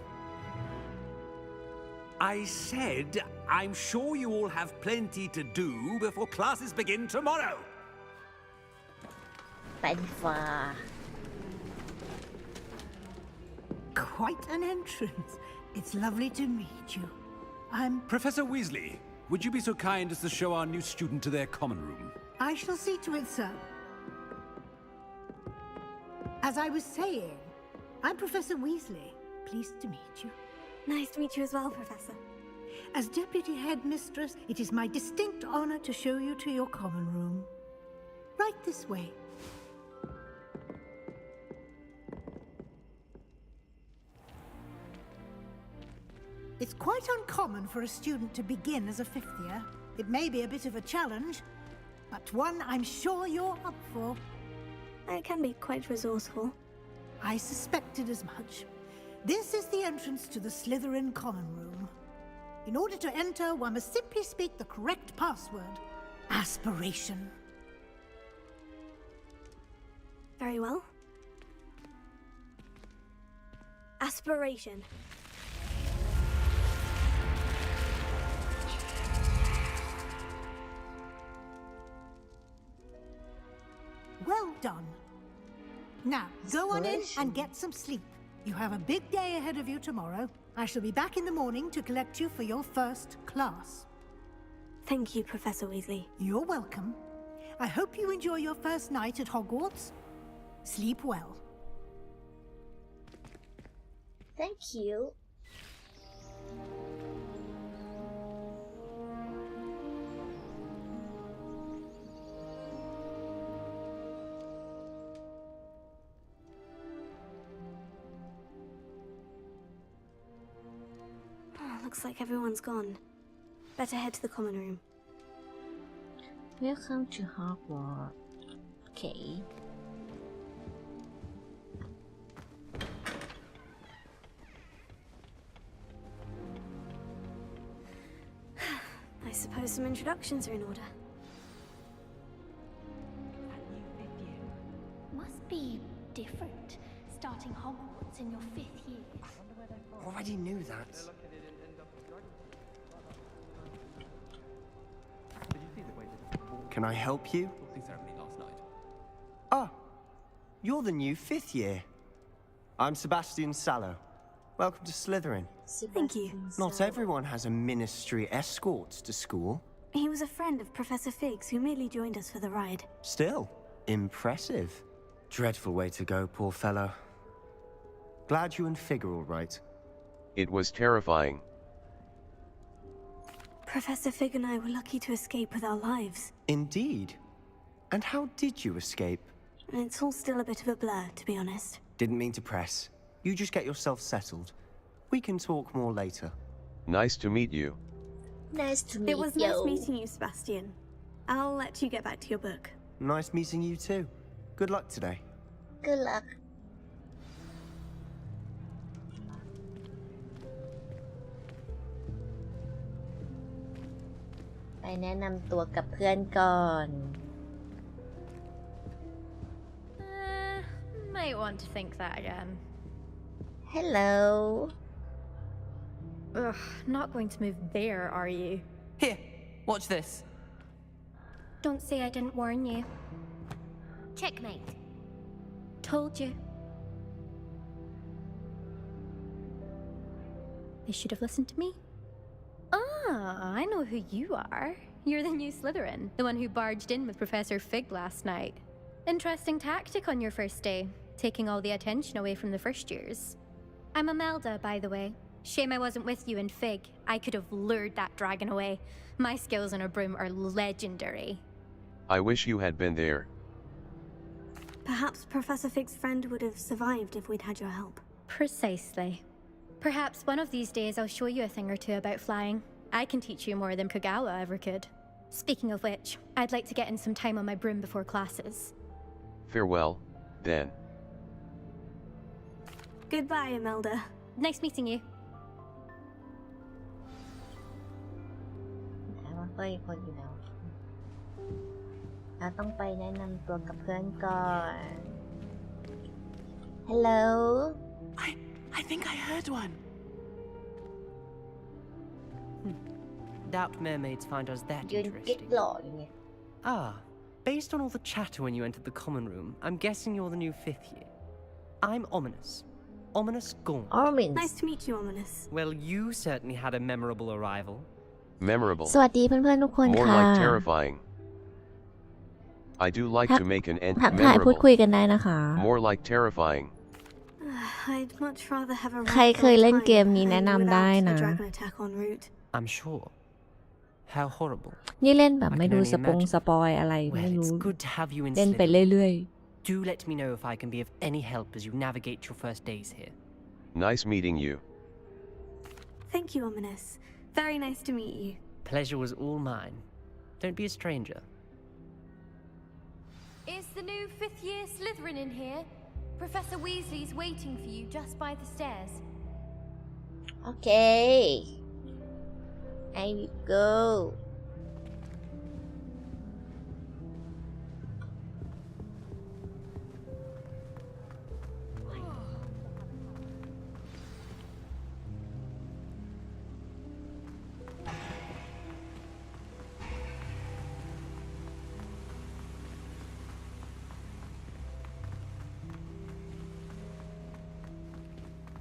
I said, I'm sure you all have plenty to do before classes begin tomorrow. ไปดีฟ้า Quite an entrance. It's lovely to meet you. I'm... Professor Weasley, would you be so kind as to show our new student to their common room? I shall see to it, sir. As I was saying, I'm Professor Weasley. Pleased to meet you. Nice to meet you as well, Professor. As Deputy Headmistress, it is my distinct honor to show you to your common room. Right this way. It's quite uncommon for a student to begin as a fifth year. It may be a bit of a challenge, but one I'm sure you're up for. I can be quite resourceful. I suspected as much. This is the entrance to the Slytherin common room. In order to enter, one must simply speak the correct password. Aspiration. Very well. Aspiration. Well done. Now, go on in and get some sleep. You have a big day ahead of you tomorrow. I shall be back in the morning to collect you for your first class. Thank you, Professor Weasley. You're welcome. I hope you enjoy your first night at Hogwarts. Sleep well. Thank you. Looks like everyone's gone. Better head to the common room. Welcome to Hogwarts. Okay. I suppose some introductions are in order. Must be different, starting Hogwarts in your 5th year. Already knew that. Can I help you? Ah, you're the new 5th year. I'm Sebastian Sallow. Welcome to Slytherin. Thank you. Not everyone has a ministry escort to school. He was a friend of Professor Fig's who merely joined us for the ride. Still, impressive. Dreadful way to go, poor fellow. Glad you and Fig are all right. It was terrifying. Professor Fig and I were lucky to escape with our lives. Indeed. And how did you escape? It's all still a bit of a blur, to be honest. Didn't mean to press. You just get yourself settled. We can talk more later. Nice to meet you. Nice to meet It was you nice meeting you, Sebastian. I'll let you get back to your book. Nice meeting you too. Good luck today. Good luck ไปแนะนำตัวกับเพื่อนก่อน Might want to think that again. Hello Ugh, not going to move there, are you? Here, watch this. Don't say I didn't warn you. Checkmate. Told you. They should have listened to me. Ah, I know who you are. You're the new Slytherin, the one who barged in with Professor Fig last night. Interesting tactic on your first day, taking all the attention away from the first years. I'm Imelda, by the way. Shame I wasn't with you in Fig. I could have lured that dragon away. My skills on a broom are legendary. I wish you had been there. Perhaps Professor Fig's friend would have survived if we'd had your help. Precisely. Perhaps one of these days I'll show you a thing or two about flying. I can teach you more than Kogawa ever could. Speaking of which, I'd like to get in some time on my broom before classes. Farewell, then. Goodbye, Imelda. Nice meeting you. ถามว่าเพื่อนอีกคนอยู่แล้วเราต้องไปแนะนำตัวกับเพื่อนก่อน Hello I think I heard one. Doubt mermaids find us that ยืนกิ๊ก interesting. หล่ออยู่เนี่ย Ah, based on all the chatter when you entered the common room, I'm guessing you're the new 5th year. I'm Ominous. Ominous Gaunt. Nice to meet you, Ominous. Well, you certainly had a memorable arrival. Memorable. สวัสดีเพื่อนๆทุกคน More ค่ะ like terrifying. I do like to make an end ทักทายพูดคุย memorable. กันได้นะคะ More like terrifying. I'd much rather have a ใครเคยเล่นเกมนี้แนะนำได้นะ dragon attack en route. I'm sure. How horrible. นี่เล่นแบบไม่ดูสปอยอะไรไม่ Well, รู้ it's good to have you in เล่นไป Slytherin. เรื่อย Do let me know if I can be of any help as you navigate your first days here. Nice meeting you. Thank you, Ominous. Very nice to meet you. Pleasure was all mine. Don't be a stranger. Is the new 5th year Slytherin in here? Professor Weasley's waiting for you just by the stairs. ๆโอเค I will go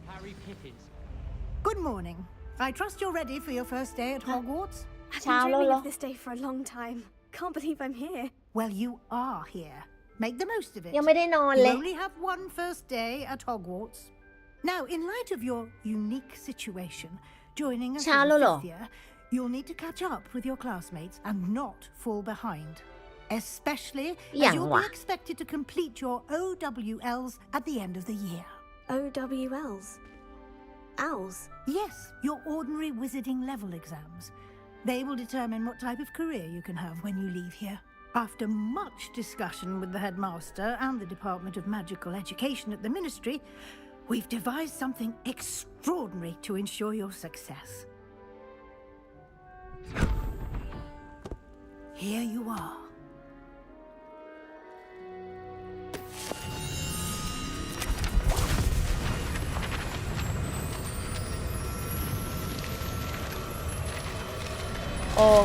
Harry Pippins. Good morning. I trust you're ready for your first day at Hogwarts? I've Ciao, been dreaming Lola. of this day for a long time. Can't believe I'm here. Well, you are here. Make the most of it. ยังไม่ได้นอน You เลย only have one first day at Hogwarts. Now, in light of your unique situation, joining us Ciao, in the Lolo. 5th year, you'll need to catch up with your classmates and not fall behind. Especially as อย่าง you'll วะ be expected to complete your OWLs at the end of the year. OWLs. Owls. Yes, your ordinary wizarding level exams. They will determine what type of career you can have when you leave here. After much discussion with the headmaster and the Department of Magical Education at the Ministry, we've devised something extraordinary to ensure your success. Here you are. Oh,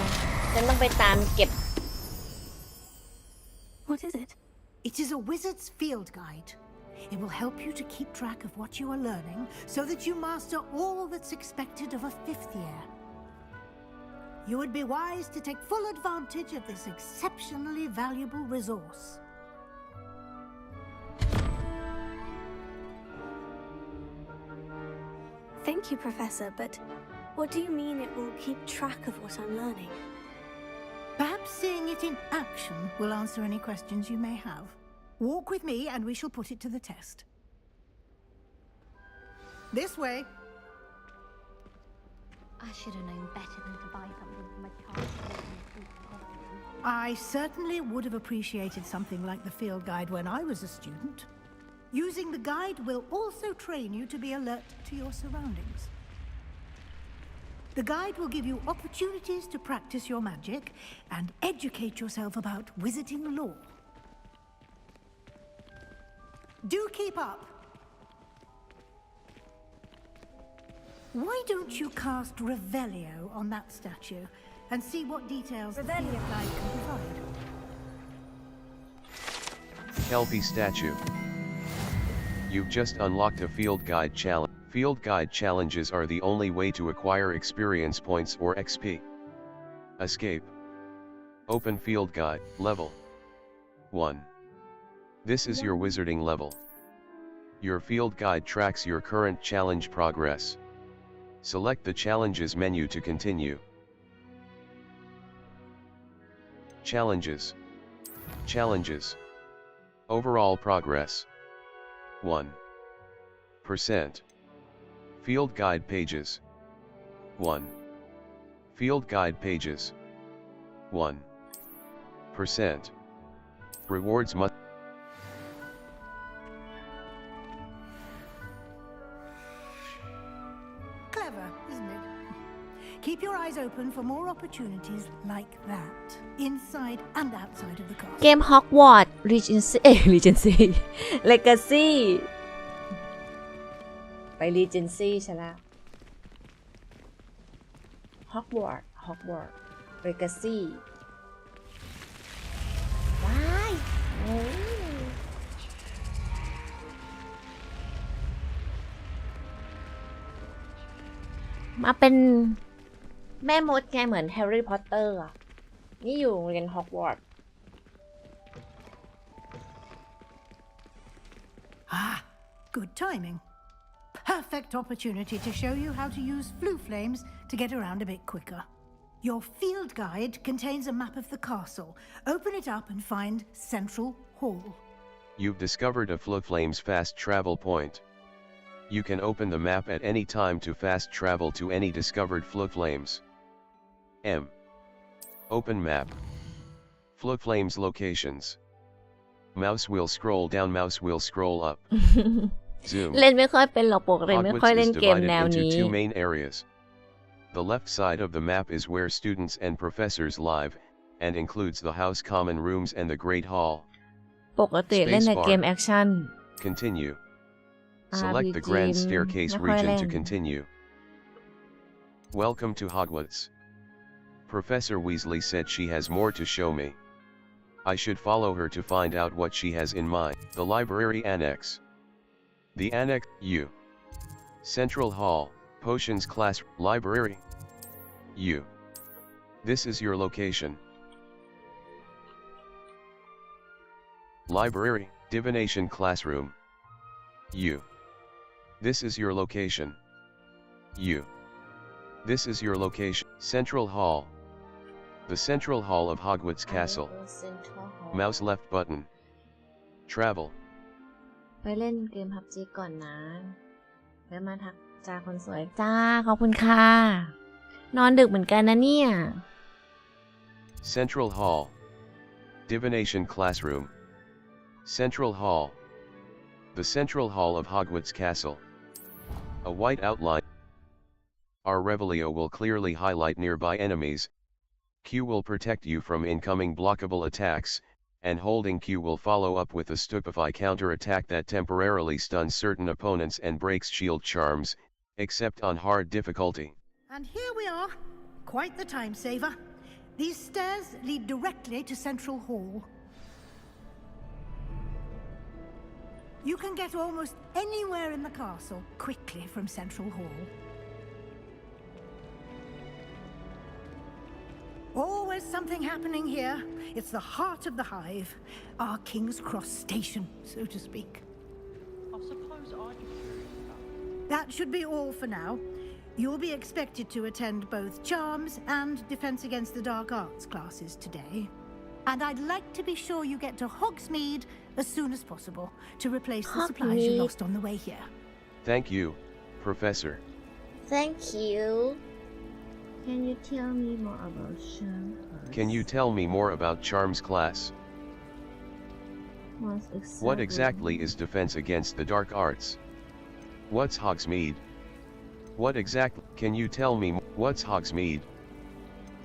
ฉันต้องไปตามเก็บ What is it? It is a wizard's field guide. It will help you to keep track of what you are learning so that you master all that's expected of a fifth year. You would be wise to take full advantage of this exceptionally valuable resource. Thank you, Professor, but what do you mean it will keep track of what I'm learning? Perhaps seeing it in action will answer any questions you may have. Walk with me and we shall put it to the test. This way. I should have known better than to buy something for my child. I certainly would have appreciated something like the field guide when I was a student. Using the guide will also train you to be alert to your surroundings. The guide will give you opportunities to practice your magic and educate yourself about wizarding lore. Do keep up. Why don't you cast Revelio on that statue and see what details the field guide can provide? Kelpie statue. You've just unlocked a field guide challenge. Field guide challenges are the only way to acquire experience points or XP. Escape. Open field guide, level 1. This is your wizarding level. Your field guide tracks your current challenge progress. Select the challenges menu to continue. Challenges. Challenges. Overall progress. 1%. Field guide pages. 1. Field guide pages. 1%. Rewards must. Clever, isn't it? Keep your eyes open for more opportunities like that, inside and outside of the castle. เกม Hogwarts Regency Legacy ไป Regency ใช่แล้ว Hogwarts Legacy ว้ายโอ้มาเป็นแม่มดไงเหมือนแฮร์รี่พอตเตอร์อ่ะนี่อยู่โรงเรียนฮอกวอตส์ Ah, good timing. Perfect opportunity to show you how to use flue flames to get around a bit quicker. Your field guide contains a map of the castle. Open it up and find Central Hall. You've discovered a Fluflame's fast travel point. You can open the map at any time to fast travel to any discovered Fluflames. M. Open map. Fluflames locations. Mouse wheel scroll down, mouse wheel scroll up. Zoom. เล่นไม่ค่อยเป็นหรอกปกติไม่ค่อย Hogwarts เล่ is นเกม divided แนว into นี้ two main areas. The left side of the map is where students and professors live, and includes the house common rooms and the Great Hall. ปกติเล่นในเกมแอคชั่น Continue. Select the grand staircase region to continue. Welcome to Hogwarts. Professor Weasley said she has more to show me. I should follow her to find out what she has in mind. The library annex. The annex, U. Central Hall, Potions class, library. U. This is your location. Library, divination classroom. U. This is your location. U. This is your location. Central Hall. The Central Hall of Hogwarts Castle. Mouse left button. Travel. ไปเล่นเกม PUBG ก่อนนะแล้วมาทักจ้าคนสวยจ้าขอบคุณค่ะนอนดึกเหมือนกันนะเนี่ย Central Hall. Divination classroom. Central Hall. The Central Hall of Hogwarts Castle. A white outline. Our Revelio will clearly highlight nearby enemies. Q will protect you from incoming blockable attacks, and holding Q will follow up with a stupefy counter-attack that temporarily stuns certain opponents and breaks shield charms, except on hard difficulty. And here we are. Quite the time saver. These stairs lead directly to Central Hall. You can get almost anywhere in the castle quickly from Central Hall. Always something happening here. It's the heart of the hive, our King's Cross station, so to speak. I suppose I'd be curious about. That should be all for now. You'll be expected to attend both Charms and Defense Against the Dark Arts classes today. And I'd like to be sure you get to Hogsmeade as soon as possible to replace the supplies you lost on the way here. Thank you, Professor. Thank you. Can you tell me more about Charms? Can you tell me more about Charms class? What exactly is Defense Against the Dark Arts? What's Hogsmeade? Can you tell me what's Hogsmeade?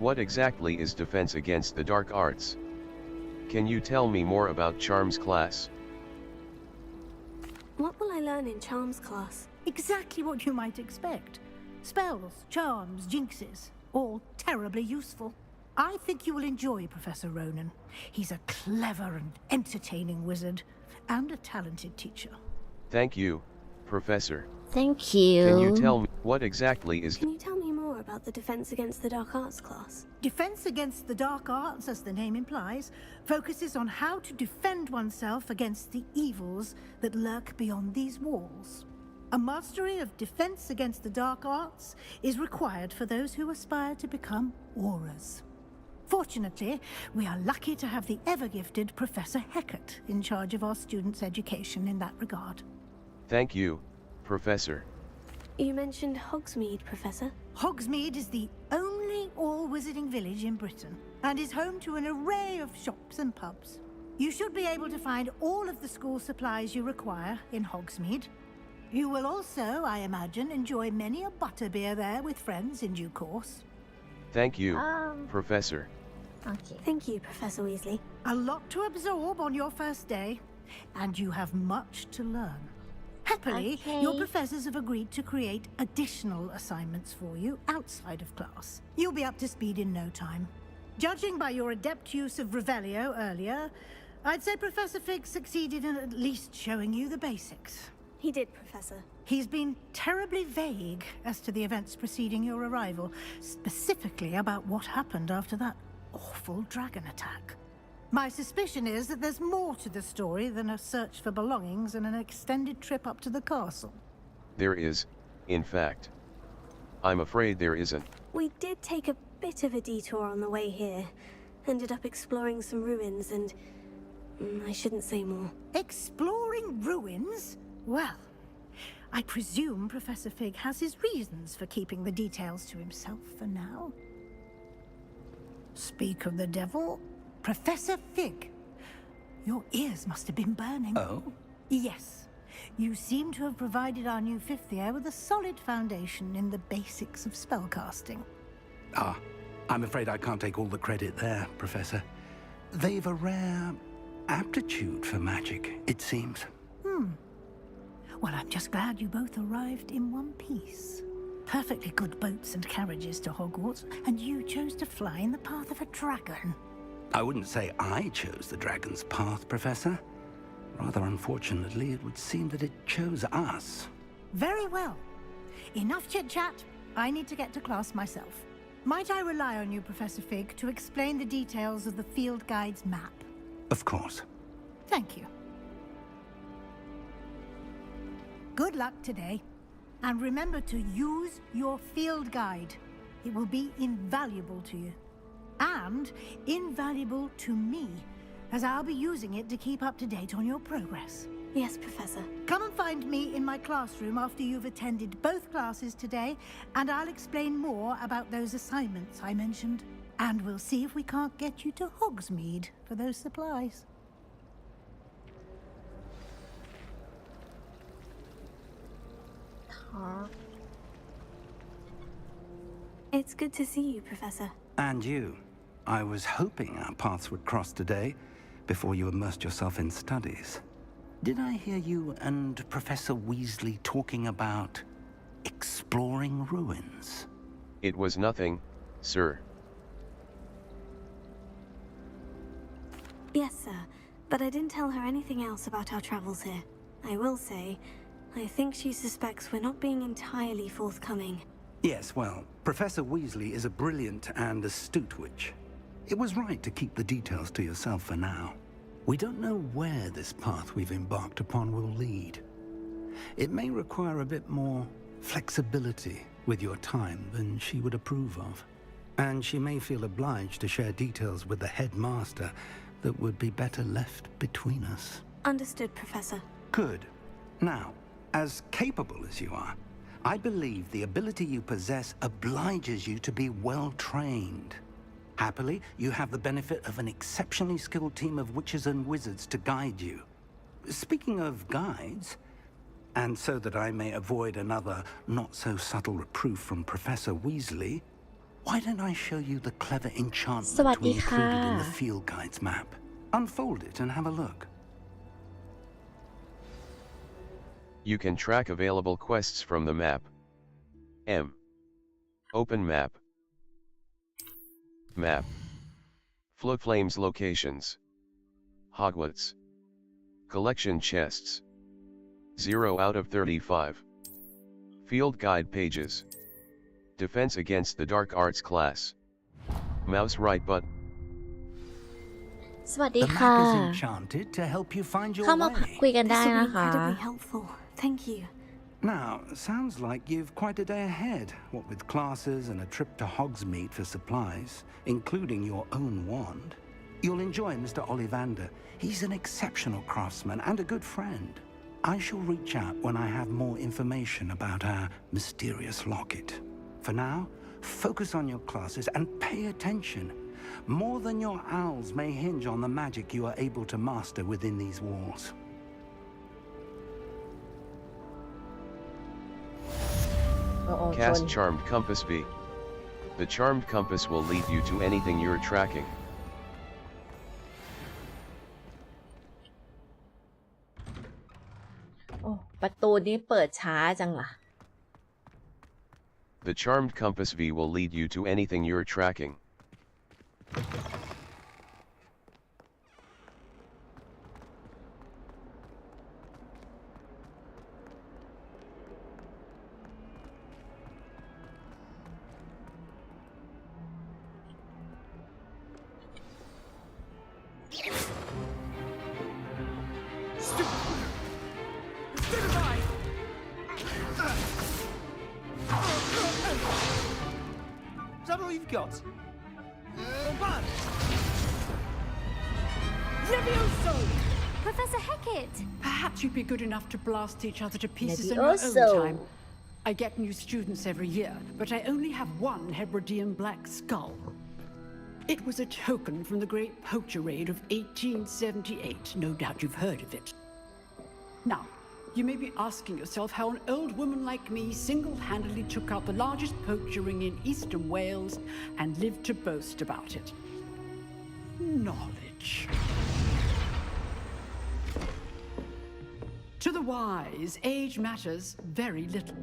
What exactly is Defense Against the Dark Arts? Can you tell me more about Charms class? What will I learn in Charms class? Exactly what you might expect. Spells, charms, jinxes, all terribly useful. I think you will enjoy Professor Ronan. He's a clever and entertaining wizard, and a talented teacher. Thank you, Professor. Thank you. Can you tell me what exactly is... Can you tell me more about the Defense Against the Dark Arts class? Defense Against the Dark Arts, as the name implies, focuses on how to defend oneself against the evils that lurk beyond these walls. A mastery of Defense Against the Dark Arts is required for those who aspire to become Aurors. Fortunately, we are lucky to have the ever-gifted Professor Hecat in charge of our students' education in that regard. Thank you, Professor. You mentioned Hogsmeade, Professor. Hogsmeade is the only all-wizarding village in Britain, and is home to an array of shops and pubs. You should be able to find all of the school supplies you require in Hogsmeade. You will also, I imagine, enjoy many a butterbeer there with friends in due course. Thank you, Professor. Okay. Thank you, Professor Weasley. A lot to absorb on your first day, and you have much to learn. Happily, your professors have agreed to create additional assignments for you outside of class. You'll be up to speed in no time. Judging by your adept use of Revelio earlier, I'd say Professor Fig succeeded in at least showing you the basics. He did, Professor. He's been terribly vague as to the events preceding your arrival, specifically about what happened after that awful dragon attack. My suspicion is that there's more to the story than a search for belongings and an extended trip up to the castle. There is, in fact. I'm afraid there isn't. We did take a bit of a detour on the way here. Ended up exploring some ruins and... I shouldn't say more. Exploring ruins? Well, I presume Professor Fig has his reasons for keeping the details to himself for now. Speak of the devil, Professor Fig. Your ears must have been burning. Oh? Yes. You seem to have provided our new fifth year with a solid foundation in the basics of spellcasting. Ah, I'm afraid I can't take all the credit there, Professor. They've a rare aptitude for magic, it seems. Well, I'm just glad you both arrived in one piece. Perfectly good boats and carriages to Hogwarts, and you chose to fly in the path of a dragon. I wouldn't say I chose the dragon's path, Professor. Rather unfortunately, it would seem that it chose us. Very well. Enough chit-chat. I need to get to class myself. Might I rely on you, Professor Fig, to explain the details of the field guide's map? Of course. Thank you. Good luck today. And remember to use your field guide. It will be invaluable to you. And invaluable to me, as I'll be using it to keep up to date on your progress. Yes, Professor. Come and find me in my classroom after you've attended both classes today, and I'll explain more about those assignments I mentioned. And we'll see if we can't get you to Hogsmeade for those supplies. It's good to see you, Professor. And you. I was hoping our paths would cross today, before you immersed yourself in studies. Did I hear you and Professor Weasley talking about exploring ruins? It was nothing, sir. Yes, sir. But I didn't tell her anything else about our travels here. I will say, I think she suspects we're not being entirely forthcoming. Yes, well, Professor Weasley is a brilliant and astute witch. It was right to keep the details to yourself for now. We don't know where this path we've embarked upon will lead. It may require a bit more flexibility with your time than she would approve of. And she may feel obliged to share details with the headmaster that would be better left between us. Understood, Professor. Good. Now, as capable as you are, I believe the ability you possess obliges you to be well trained. Happily, you have the benefit of an exceptionally skilled team of witches and wizards to guide you. Speaking of guides, and so that I may avoid another not-so-subtle reproof from Professor Weasley, why don't I show you the clever enchantment we included in the field guide's map? Unfold it and have a look. You can track available quests from the map. M. Open map. Map. Flowflames locations. Hogwarts. Collection chests. 0 out of 35. Field guide pages. Defense against the dark arts class. Mouse right button. สวัสดีค่ะ เข้ามาคุยกันได้นะคะ Thank you. Now, sounds like you've quite a day ahead, what with classes and a trip to Hogsmeade for supplies, including your own wand. You'll enjoy Mr. Ollivander. He's an exceptional craftsman and a good friend. I shall reach out when I have more information about our mysterious locket. For now, focus on your classes and pay attention. More than your owls may hinge on the magic you are able to master within these walls. Cast Charmed Compass B. The Charmed Compass will lead you to anything you're tracking. Oh, ประตูนี้เปิดช้าจังล่ะ The Charmed Compass V will lead you to anything you're tracking. Is that all you've got? One! Levioso! Professor Hecat! Perhaps you'd be good enough to blast each other to pieces in Levioso. your own time. I get new students every year, but I only have one Hebridean black skull. It was a token from the Great Poacher Raid of 1878. No doubt you've heard of it. Now, you may be asking yourself how an old woman like me single-handedly took out the largest poacher ring in eastern Wales and lived to boast about it. Knowledge. To the wise, age matters very little.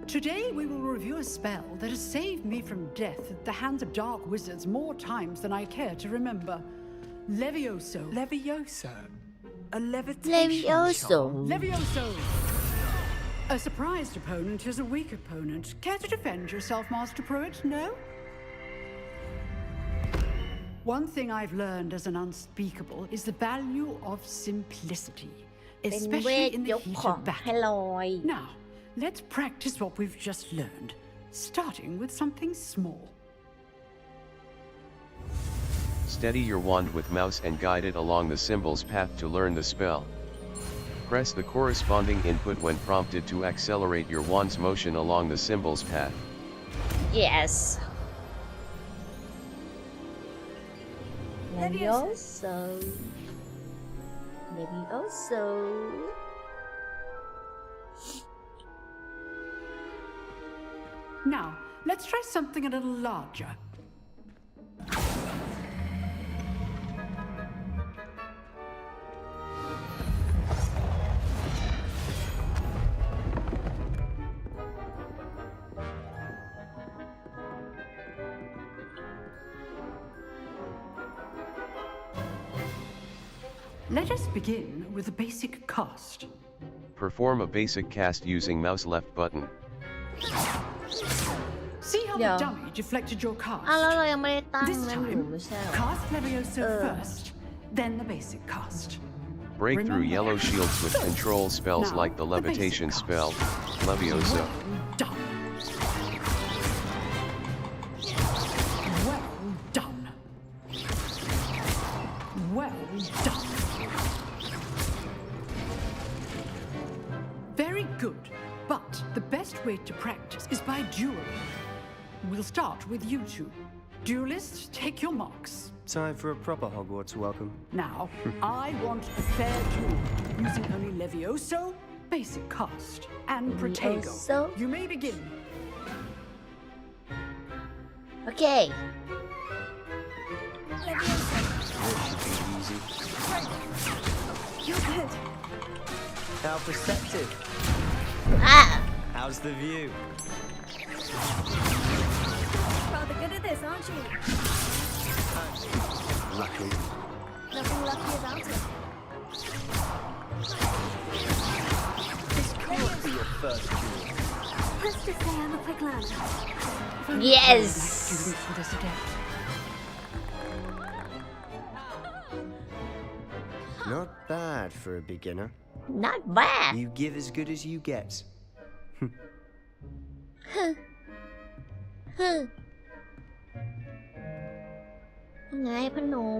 Today we will review a spell that has saved me from death at the hands of dark wizards more times than I care to remember. Levioso. Levioso? A levitation Levioso. Levioso! A surprised opponent is a weak opponent. Care to defend yourself, Master Pruitt? No? One thing I've learned as an unspeakable is the value of simplicity, especially in the heat of battle. Now, let's practice what we've just learned, starting with something small. Steady your wand with mouse and guide it along the symbol's path to learn the spell. Press the corresponding input when prompted to accelerate your wand's motion along the symbol's path. Yes. Levioso. Levioso. Now, let's try something a little larger. Let us begin with a basic cast. Perform a basic cast using mouse left button. See how the Yeah. dummy deflected your cast? แล้วเรายังไม่ได้ตั้ง This นั่นอยู่ time, ไม่ใช่เหรอ cast Levioso first, then the basic cast. Break through Remember. yellow shields with control spells Now, like the the levitation basic spell, Levioso. Done. Well done. Well done. Very good. But the best way to practice is by dueling. We'll start with you two. Duelists, take your marks. Time for a proper Hogwarts welcome. Now, I want a fair duel using only Levioso, basic cast, and Protego. Levioso? You may begin. Okay. Easy. You're good. How perceptive. Ah! How's the view? Rather good at this, aren't you? Lucky. Nothing lucky about it. This can't be your first duel. Let's just say I'm a quick learner. Yes! Students for this adept. Not bad for a beginner. Not bad. You give as good as you get.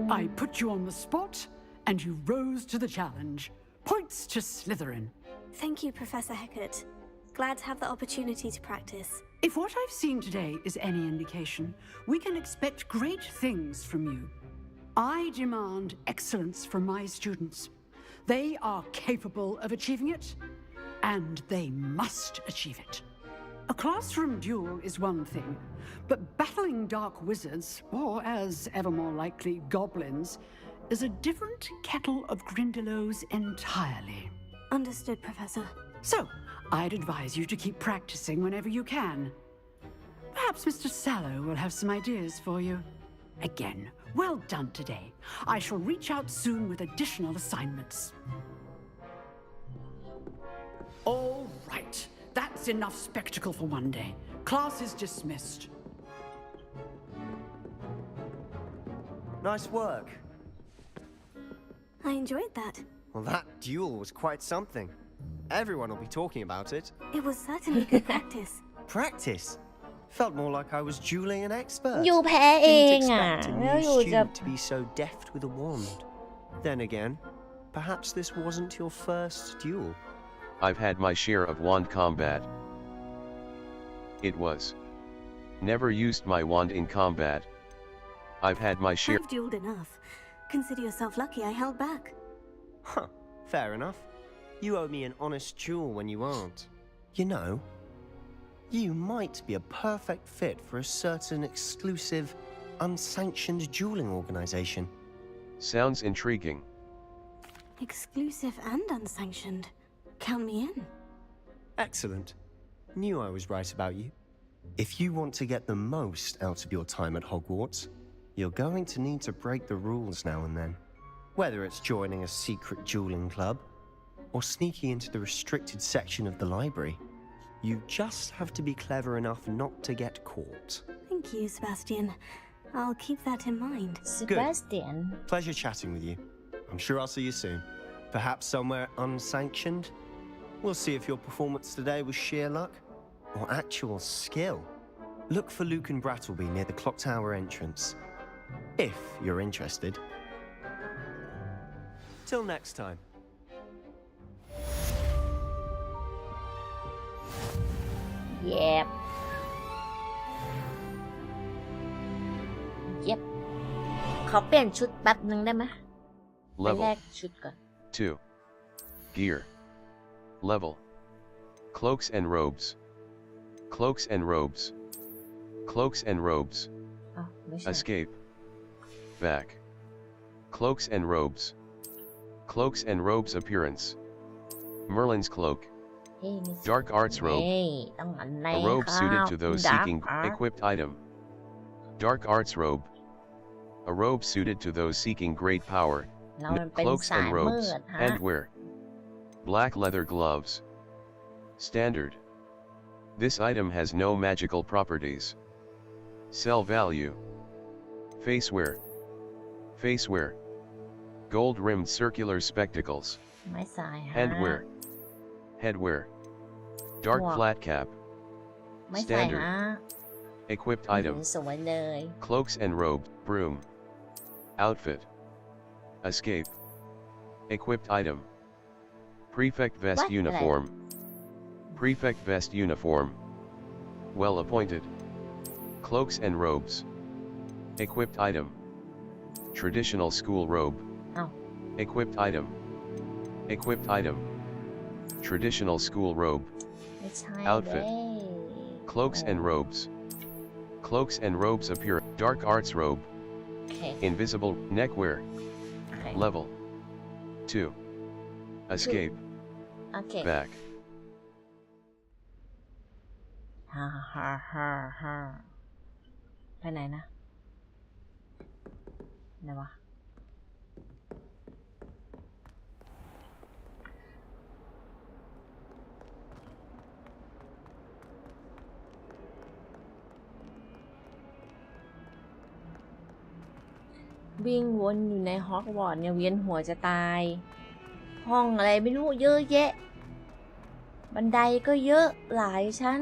I put you on the spot, and you rose to the challenge. Points to Slytherin. Thank you, Professor Hecat. Glad to have the opportunity to practice. If what I've seen today is any indication, we can expect great things from you. I demand excellence from my students. They are capable of achieving it, and they must achieve it. A classroom duel is one thing, but battling dark wizards, or as ever more likely, goblins, is a different kettle of Grindylows entirely. Understood, Professor. So, I'd advise you to keep practicing whenever you can. Perhaps Mr. Sallow will have some ideas for you. Again, well done today. I shall reach out soon with additional assignments. All right. That's enough spectacle for one day. Class is dismissed. Nice work. I enjoyed that. Well, that duel was quite something. Everyone will be talking about it. It was certainly good practice. Practice? Felt more like I was dueling an expert. อยู่แพ้เอง Didn't อ่ะ expect a แล้ว new อยู่จะ student to be so deft with a wand. Then again, perhaps this wasn't your first duel. I've had my share of wand combat. It was. Never used my wand in combat. I've had my share. I've dueled enough. Consider yourself lucky I held back. Huh, fair enough. You owe me an honest duel when you aren't. You know, you might be a perfect fit for a certain exclusive, unsanctioned dueling organization. Sounds intriguing. Exclusive and unsanctioned. Count me in. Excellent. Knew I was right about you. If you want to get the most out of your time at Hogwarts, you're going to need to break the rules now and then. Whether it's joining a secret dueling club, or sneaking into the restricted section of the library, you just have to be clever enough not to get caught. Thank you, Sebastian. I'll keep that in mind. Sebastian. Pleasure chatting with you. I'm sure I'll see you soon. Perhaps somewhere unsanctioned? We'll see if your performance today was sheer luck or actual skill. Look for Luke and Brattleby near the clock tower entrance, if you're interested. Till next time. Yep. Yep. ขอเปลี่ยนชุดแป๊บนึงได้ไหมไปแล Level กชุดก่อน 2. Gear. Level. Cloaks and robes. Cloaks and robes. Cloaks and robes. อ้าวไม่ใช่ Escape. Back. Cloaks and robes. Cloaks and robes appearance. Merlin's cloak. เฮ้ยมี Dark arts robe. เฮ้ยต้องอันไหน A robe ครับ suited to those Dark seeking art equipped item. Dark arts robe. A robe suited to those seeking great power, เรามันเป็น Cloaks สาย and มื robes. ดฮะ Handwear. Black leather gloves. Standard. This item has no magical properties. Sell value. Facewear. Facewear. Gold-rimmed circular spectacles. ไม้สายฮะ Handwear. Headwear. Dark Wow. flat cap. ไม้สาย Standard. ฮะ Equipped item. สวยเลย Cloaks and robe. Broom. Outfit. Escape. Equipped item. Prefect vest What? uniform. Prefect vest uniform. Well appointed. Cloaks and robes. Equipped item. Traditional school robe. Oh. Equipped item. Equipped item. Traditional school robe. ไม่ใช่ Outfit. เด้ Cloaks and robes. Cloaks and robes appear. Dark arts robe. โอเค Invisible neckwear. โอเค Level 2. Escape. โอเค Back. ฮ่าฮ่าฮ่าฮ่าไปไหนนะไหนวะวิ่งวนอยู่ในฮอกวอตส์เนี่ยเวียนหัวจะตาย ห้องอะไรไม่รู้เยอะแยะ บันไดก็เยอะหลายชั้น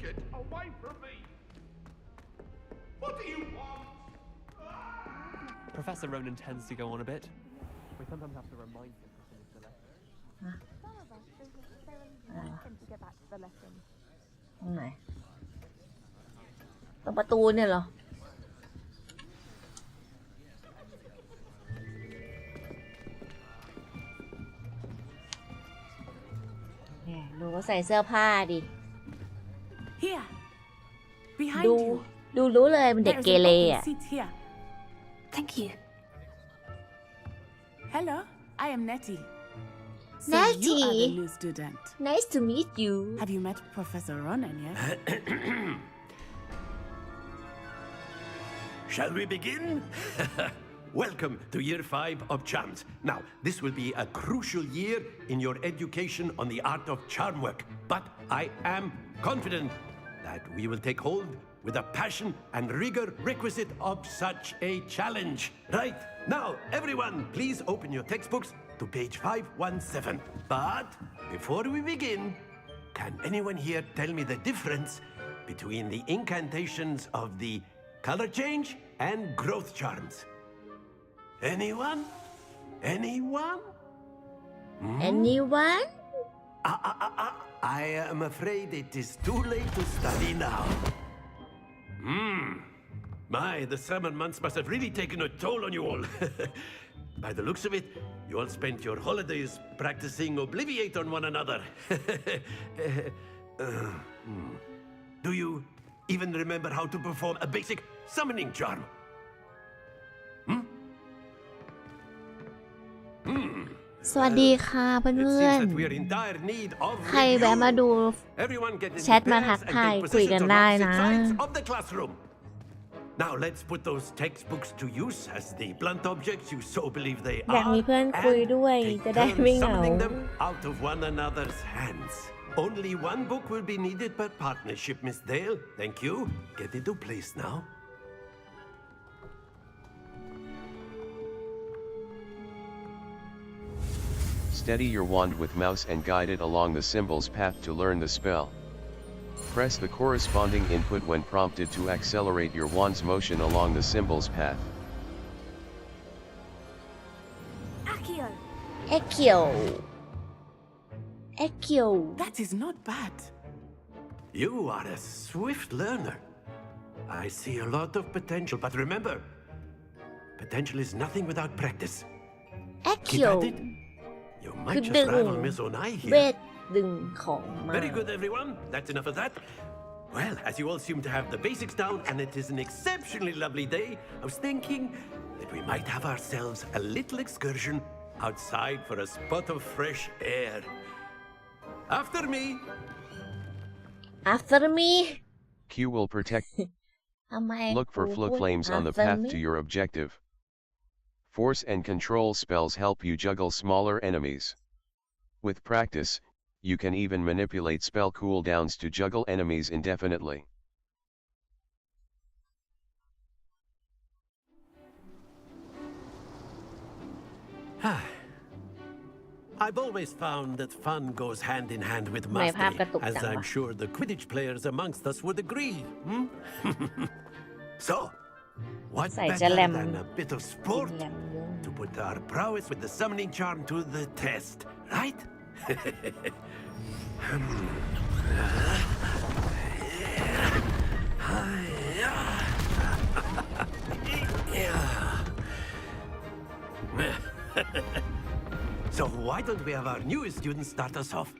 Get away from me! What do you want? Professor Ronan tends to go on a bit. We sometimes have to remind him to finish the lesson. ตรงไหนตรงประตูเนี่ยเหรอดูเขาใส่เสื้อผ้าดิ Here, behind ดู you. รู้เลยมันเด็กเกเรอ่ะ Seat here. Thank you. Hello, I am Nettie. So Nettie. you are the new student. Nice to meet you. Have you met Professor Ronan yet? Shall we begin? Welcome to Year 5 of Charms. Now, this will be a crucial year in your education on the art of charm work, but I am confident that we will take hold with the passion and rigor requisite of such a challenge. Right, now, everyone, please open your textbooks to page 517. But before we begin, can anyone here tell me the difference between the incantations of the color change and growth charms? Anyone? Anyone? Anyone? I am afraid it is too late to study now. My, the summer months must have really taken a toll on you all. By the looks of it, you all spent your holidays practicing Obliviate on one another. Do you even remember how to perform a basic summoning charm? สวัสดีค่ะเพื่อนๆ ใครแวะมาดูแชทมาทักทายคุยกันได้นะ Now let's put those textbooks to use as the blunt objects you so believe they อยาก are มีเพื่อนคุยด้วย and จะได้ take ไม่ turns เหงา summoning them out of one another's hands. Only one book will be needed per partnership, Miss Dale. Thank you. Get into place now. Steady your wand with mouse and guide it along the symbol's path to learn the spell. Press the corresponding input when prompted to accelerate your wand's motion along the symbol's path. Accio. Accio. That is not bad. You are a swift learner. I see a lot of potential, but remember, potential is nothing without practice. Keep Accio. at it. You คือ might ดึ just ง rival Miss Onai เว here. ทดึงของมา Very good, everyone. That's enough of that. Well, as you all seem to have the basics down and it is an exceptionally lovely day, I was thinking that we might have ourselves a little excursion outside for a spot of fresh air. After me. After me. Q will protect. Look for flow flames on the path to your objective. Force and control spells help you juggle smaller enemies. With practice, you can even manipulate spell cooldowns to juggle enemies indefinitely. I've always found that fun goes hand in hand with mastery, as I'm sure the Quidditch players amongst us would agree. So, what better than a bit of sport to put our prowess with the summoning charm to the test, right? So why don't we have our newest student start us off?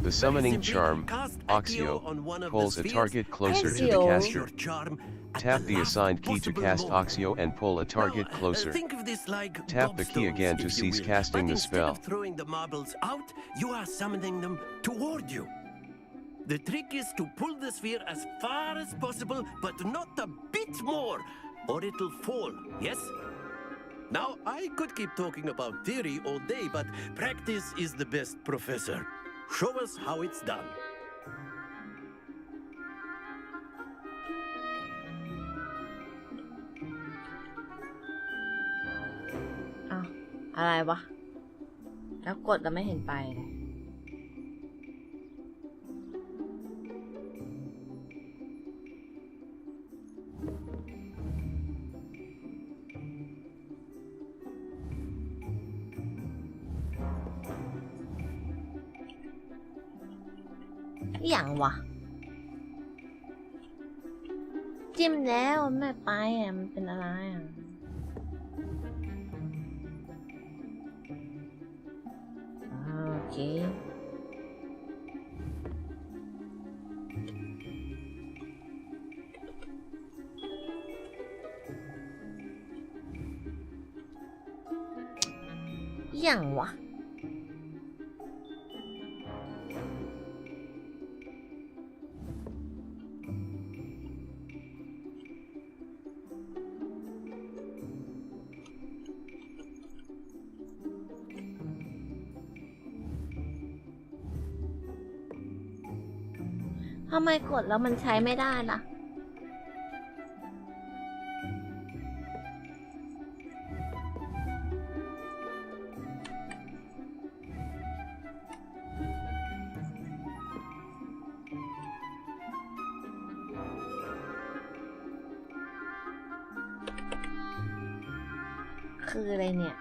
The summoning charm, Oxio, pulls a target closer to the caster. Tap the assigned key to cast Oxio and pull a target closer. Tap the key again to cease casting the spell. Instead of throwing the marbles out, you are summoning them toward you. The trick is to pull the sphere as far as possible, but not a bit more, or it'll fall, yes? Now, I could keep talking about theory all day, but practice is the best professor. Show us how it's done.อะไรวะแล้วกดแต่ไม่เห็นไปเลยอย่างวะจิ้มแล้วไม่ไปอ่ะมันเป็นอะไรอ่ะโอเคอย่างวะทำไมกดแล้วมันใช้ไม่ได้ล่ะคืออะไรเนี่ย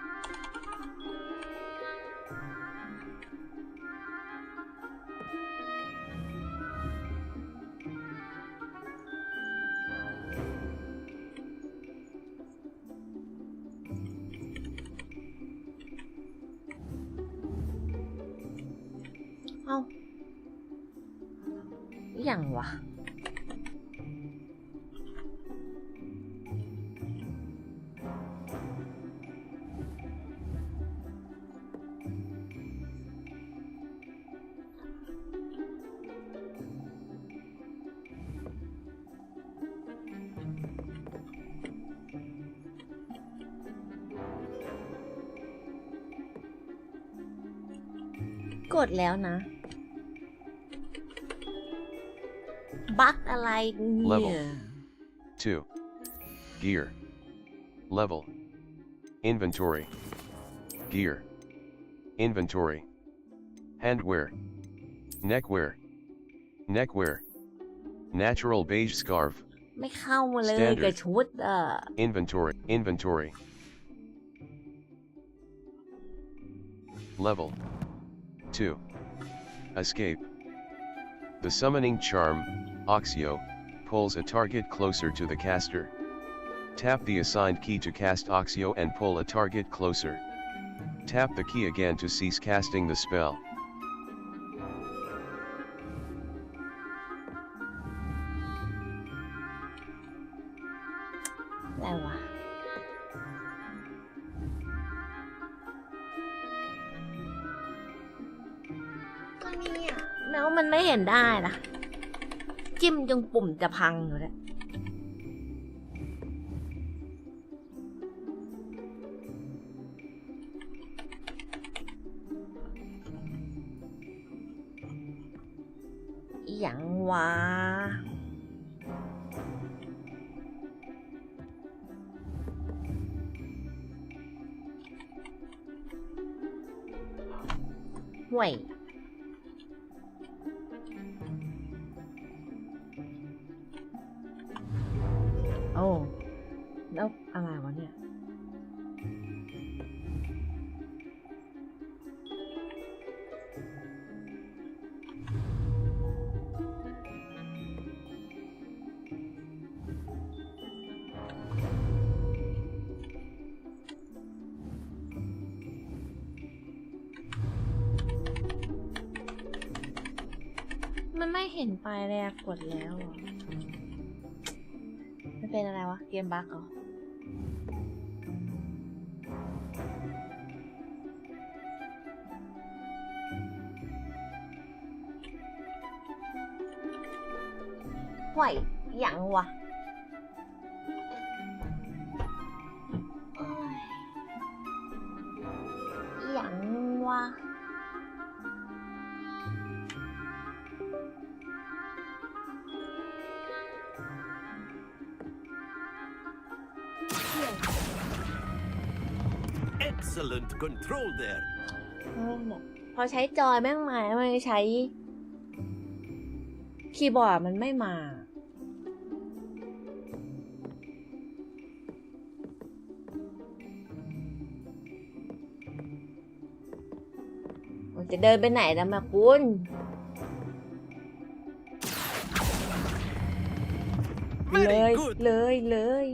อย่างวะกดแล้วนะบั๊กอะไรเนี่ย 2. Gear. Level. Inventory. Gear. Inventory. Handwear. Neckwear. Neckwear. Natural beige scarf. ไม่เข้ามาเลยกับชุดอ่ะ Inventory. Inventory. Level. 2. Escape. The summoning charm, Oxio, pulls a target closer to the caster. Tap the assigned key to cast Oxio and pull a target closer. Tap the key again to cease casting the spell. อะไรวะก็เนี่ยแล้วมันไม่เห็นได้นะจิ้มจนปุ่มจะพังอยู่แล้วอย่างวะห่วยโอ้แล้วอะไรวะเนี่ยมันไม่เห็นปลายแรกกดแล้วมันเป็นอะไรวะเกมบั๊กเหรอห่วยอย่างวะอย่างวะExcellent control there. พอใช้จอยแม่งมาไม่ใช้คีย์บอร์ดมันไม่มาจะเดินไปไหนแล้วมาคุณเลย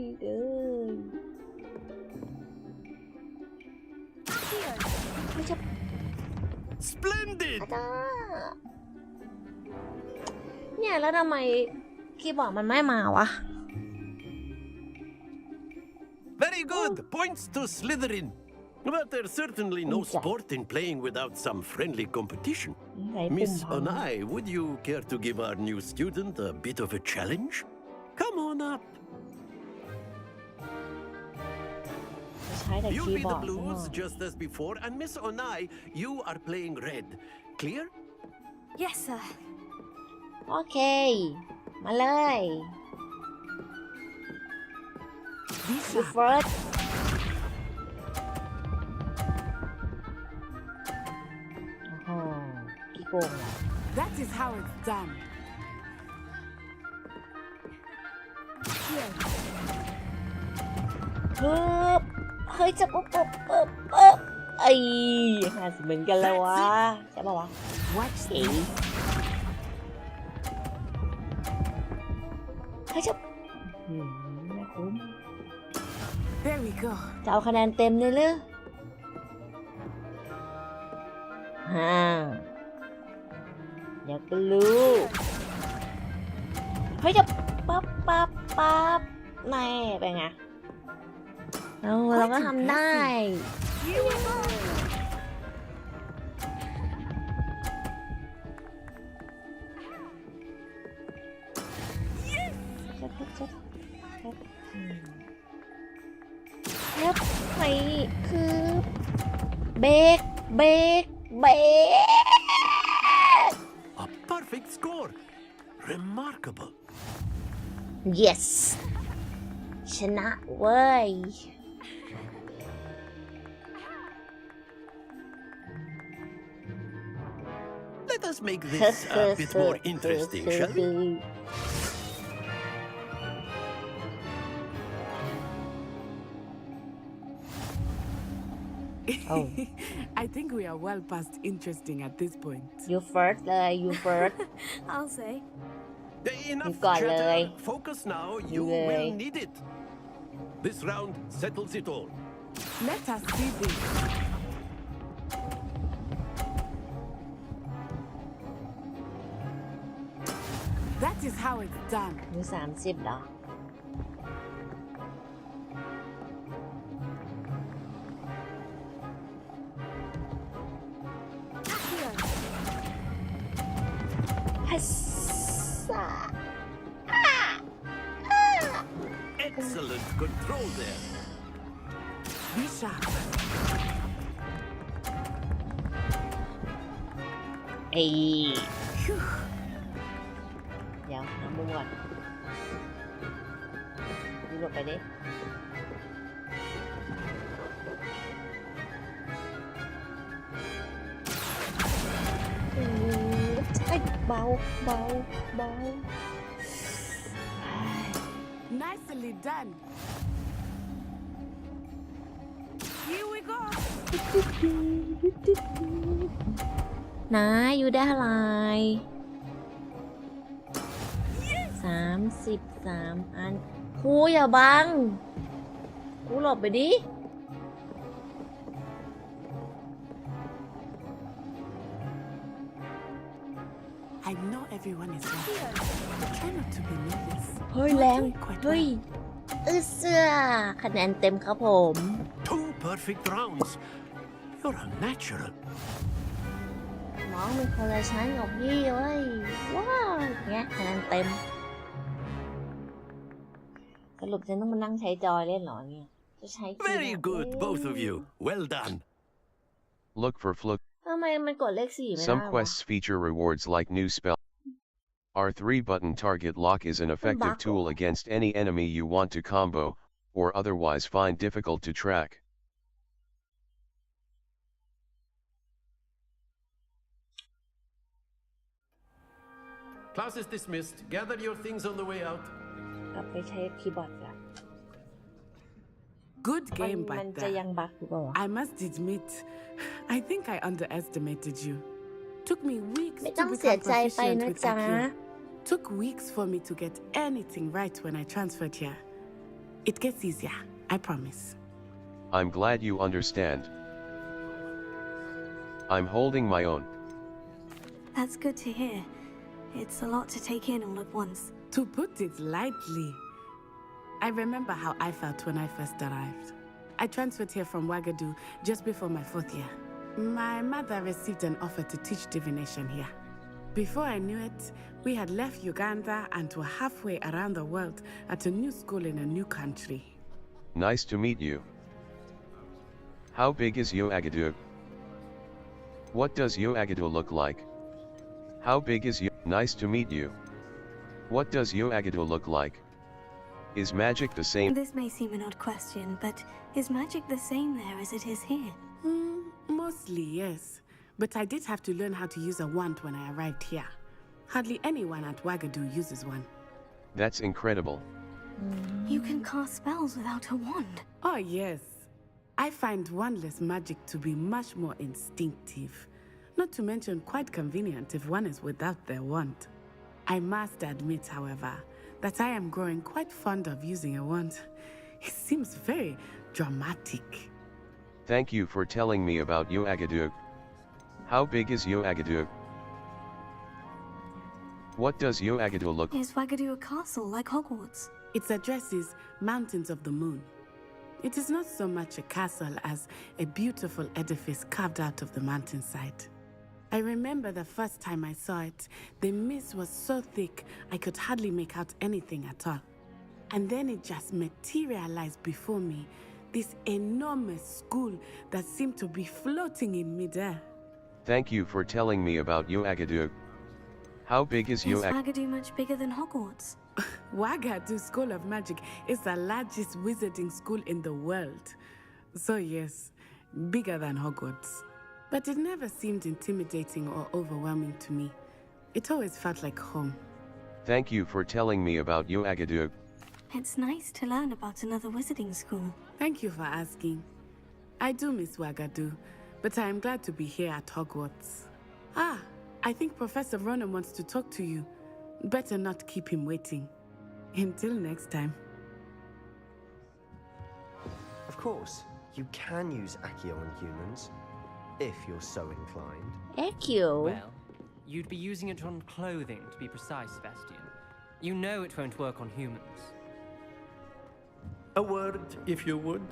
Splendid เนี่ยแล้วทำไมคีย์บอร์ดมันไม่มาวะ Very good. Points to Slytherin. But there's certainly no sport in playing without some friendly competition. Miss Onai, would you care to give our new student a bit of a challenge? Come on up. You'll be the blues just as before, and Miss Onai, you are playing red. Clear? Yes, sir. โอเคมาเลย You first โอ้โหกี่โกงอ่ะ That is how it's done. เฮ้ยจะปุ๊บไอ้ห่าสิเหมือนกันเลยวะใช่ป่าวะ Watch เฮ้ยจะไม่คุ้ม There we go. จะเอาคะแนนเต็มเลยหรืออยากรู้เฮ้ยจะปั๊บแน่เป็นไงเราก็ทำได้ไปคือเบรก A perfect score. Remarkable. Yes ชนะเว้ย Let us make this a bit more interesting, shall we? Oh. I think we are well past interesting at this point. You first เลย You first I'll say. Enough ก่อนเลย chatter. Focus now. You will need it. This round settles it all. Let us see this. That is how it's done. มี30เหรอฮัสซา Excellent control there. Be sharp. เอ้ยเดี๋ยวน้ำมูกก่อนดูหลบไปดิเบา Nicely done. Here we go. นะอยู่ได้อะไร33 อันครูอย่าบังครูหลบไปดิ I know everyone is watching. Try not to be nervous. เฮ้ยแรงเฮ้ยเสื้อคะแนนเต็มครับผม 2 perfect rounds. You're a natural. น้องเป็นคนละชั้นกับพี่เว้ยว้าวเนี่ยคะแนนเต็มสรุปฉันต้องมานั่งใช้จอยเล่นเหรอเนี่ยจะใช้ Very good, both of you. Well done. Look for fluke. ทำไมมันกดเลข4ไม่ได้ Some วะ quests feature rewards like new spell. R3 button target lock is an effective tool against any enemy you want to combo, or otherwise find difficult to track. Class is dismissed. Gather your things on the way out. กลับไปใช้คีย์บอร์ดก่อน Good game มัน back จะ there. ยังบั๊กอยู่เปล่าวะ I must admit, I think I underestimated you. Took me weeks ไม่ to ต้องเสีย become ใจไป proficient นะ with จ๊ะ IQ. Took weeks for me to get anything right when I transferred here. It gets easier, I promise. I'm glad you understand. I'm holding my own. That's good to hear. It's a lot to take in all at once. To put it lightly, I remember how I felt when I first arrived. I transferred here from Wagadu just before my 4th year. My mother received an offer to teach divination here. Before I knew it, we had left Uganda and were halfway around the world at a new school in a new country. Nice to meet you. How big is Yoagadu? What does Yoagadu look like? How big is you? Nice to meet you. What does Yoagadu look like? Is magic the same? This may seem an odd question, but is magic the same there as it is here? Mostly, yes. But I did have to learn how to use a wand when I arrived here. Hardly anyone at Wagadu uses one. That's incredible. You can cast spells without a wand. Oh, yes. I find wandless magic to be much more instinctive. Not to mention quite convenient if one is without their wand. I must admit, however, that I am growing quite fond of using a wand. It seems very dramatic. Thank you for telling me about Yoagadu. How big is Yoagadu? What does Yoagadu look like? Is Wagadu a castle like Hogwarts? Its address is Mountains of the Moon. It is not so much a castle as a beautiful edifice carved out of the mountainside. I remember the first time I saw it, the mist was so thick I could hardly make out anything at all. And then it just materialized before me, this enormous school that seemed to be floating in midair. Thank you for telling me about Yoagadu. How big is Is Yoagadu? Wagadu much bigger than Hogwarts? Wagadu School of Magic is the largest wizarding school in the world. So yes, bigger than Hogwarts. But it never seemed intimidating or overwhelming to me. It always felt like home. Thank you for telling me about Yoagadu. It's nice to learn about another wizarding school. Thank you for asking. I do miss Wagadu, but I am glad to be here at Hogwarts. Ah, I think Professor Ronan wants to talk to you. Better not keep him waiting. Until next time. course, you can use Accio on humans, if you're so inclined. Accio? Well, you'd be using it on clothing, to be precise, Sebastian. You know it won't work on humans. A word, if you would.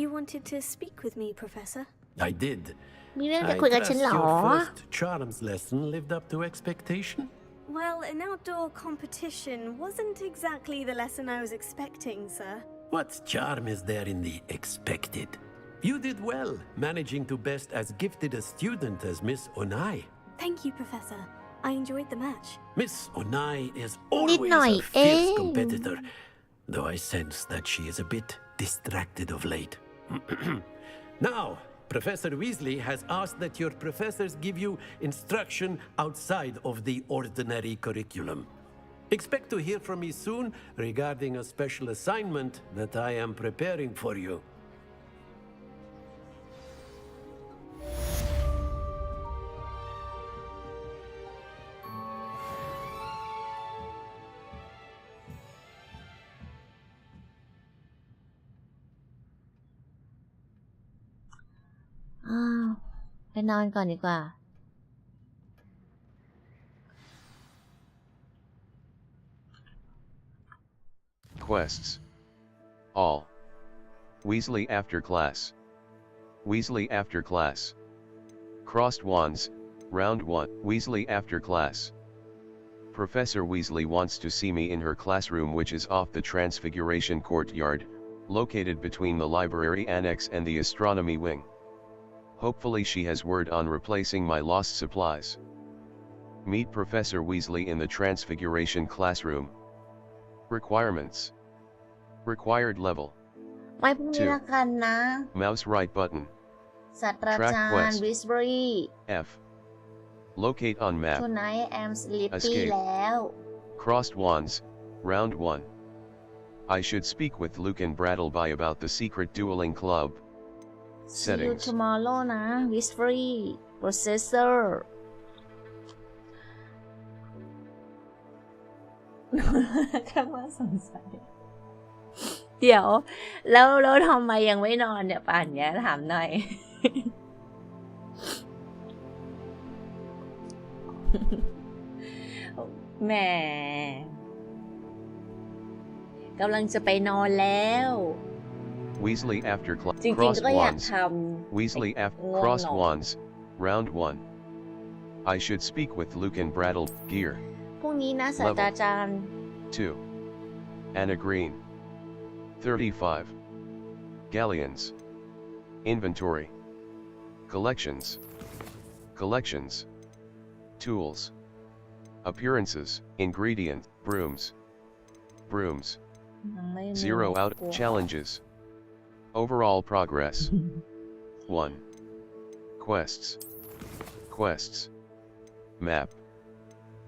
You wanted to speak with me, Professor? I did. มีเรื่องจะ I คุยกับฉัน trust เหรอ your first charms lesson lived up to expectation. Well, an outdoor competition wasn't exactly the lesson I was expecting, sir. What charm is there in the expected? You did well, managing to best as gifted a student as Miss Onai. Thank you, Professor. I enjoyed the match. Miss Onai is always a fierce competitor, though I sense that she is a bit distracted of late. Now, Professor Weasley has asked that your professors give you instruction outside of the ordinary curriculum. Expect to hear from me soon regarding a special assignment that I am preparing for you. Ah, ไปนอนก่อนดีกว่า Quests. All. Weasley after class. Weasley after class. Crossed wands, round 1. Weasley after class. Professor Weasley wants to see me in her classroom, which is off the Transfiguration courtyard, located between the library annex and the astronomy wing. Hopefully she has word on replacing my lost supplies. Meet Professor Weasley in the Transfiguration classroom. Requirements. Required level. ไว้พรุ่งนี้ละกันนะ Mouse right button. ศาสตราจารย์ Weasley F. Locate on map. Tonight I'm sleepy Escape. แล้ว Crossed wands, round 1. I should speak with Luke and Brattleby about the secret dueling club. See you Settings. tomorrow นะ Weasley Processor ข้างว่าสงสัยเดี๋ยวแล้วทำไมยังไม่นอนเนี่ยป่านเนี้ยถามหน่อย แหมกำลังจะไปนอนแล้ว Weasley after class. จริง Crossed ๆก็อยาก wands. ทำ Weasley after ง่วง crossed นอน wands, round 1. I should speak with Luke and Brattle. Gear. พรุ่งนี้นะศาสตราจารย์ 2. Anna Green. 35. Galleons. Inventory. Collections. Collections. Tools. Appearances. Ingredients. Brooms. Brooms. 0 out. Challenges. Overall progress. 1. Quests. Quests. Map.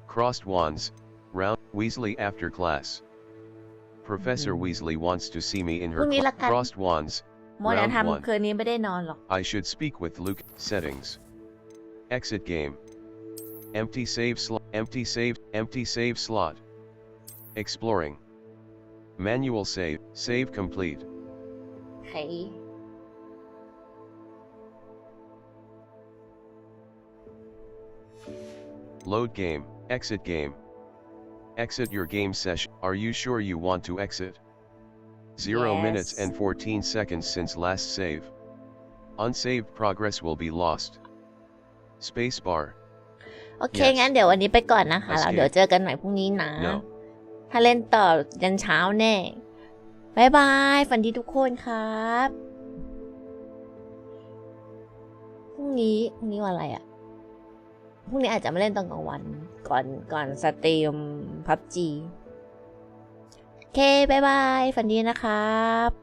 Crossed wands, round. Weasley after class. Professor Weasley wants to see me in her crossed wands, มัวแต่ round 1. ทำคืนนี้ไม่ได้นอนหรอก I should speak with Luke. Settings. Exit game. Empty save slot. Empty save slot. Exploring. Manual save. Save complete. ใคร Load game. Exit game. Exit your game session. Are you sure you want to exit? 0 Yes. minutes and 14 seconds since last save. Unsaved progress will be lost. Spacebar. โอเค Yes. งั้นเดี๋ยววันนี้ไปก่อนนะคะ Escape. แล้วเดี๋ยวเจอกันใหม่พรุ่งนี้นะ No. ถ้าเล่นต่อยันเช้าแน่บายบายฝันดีทุกคนครับพรุ่งนี้วันอะไรอะพรุ่งนี้อาจจะไม่เล่นตอนกลางวันก่อนสตรีม PUBG โอเคบายบายฝันดีนะครับ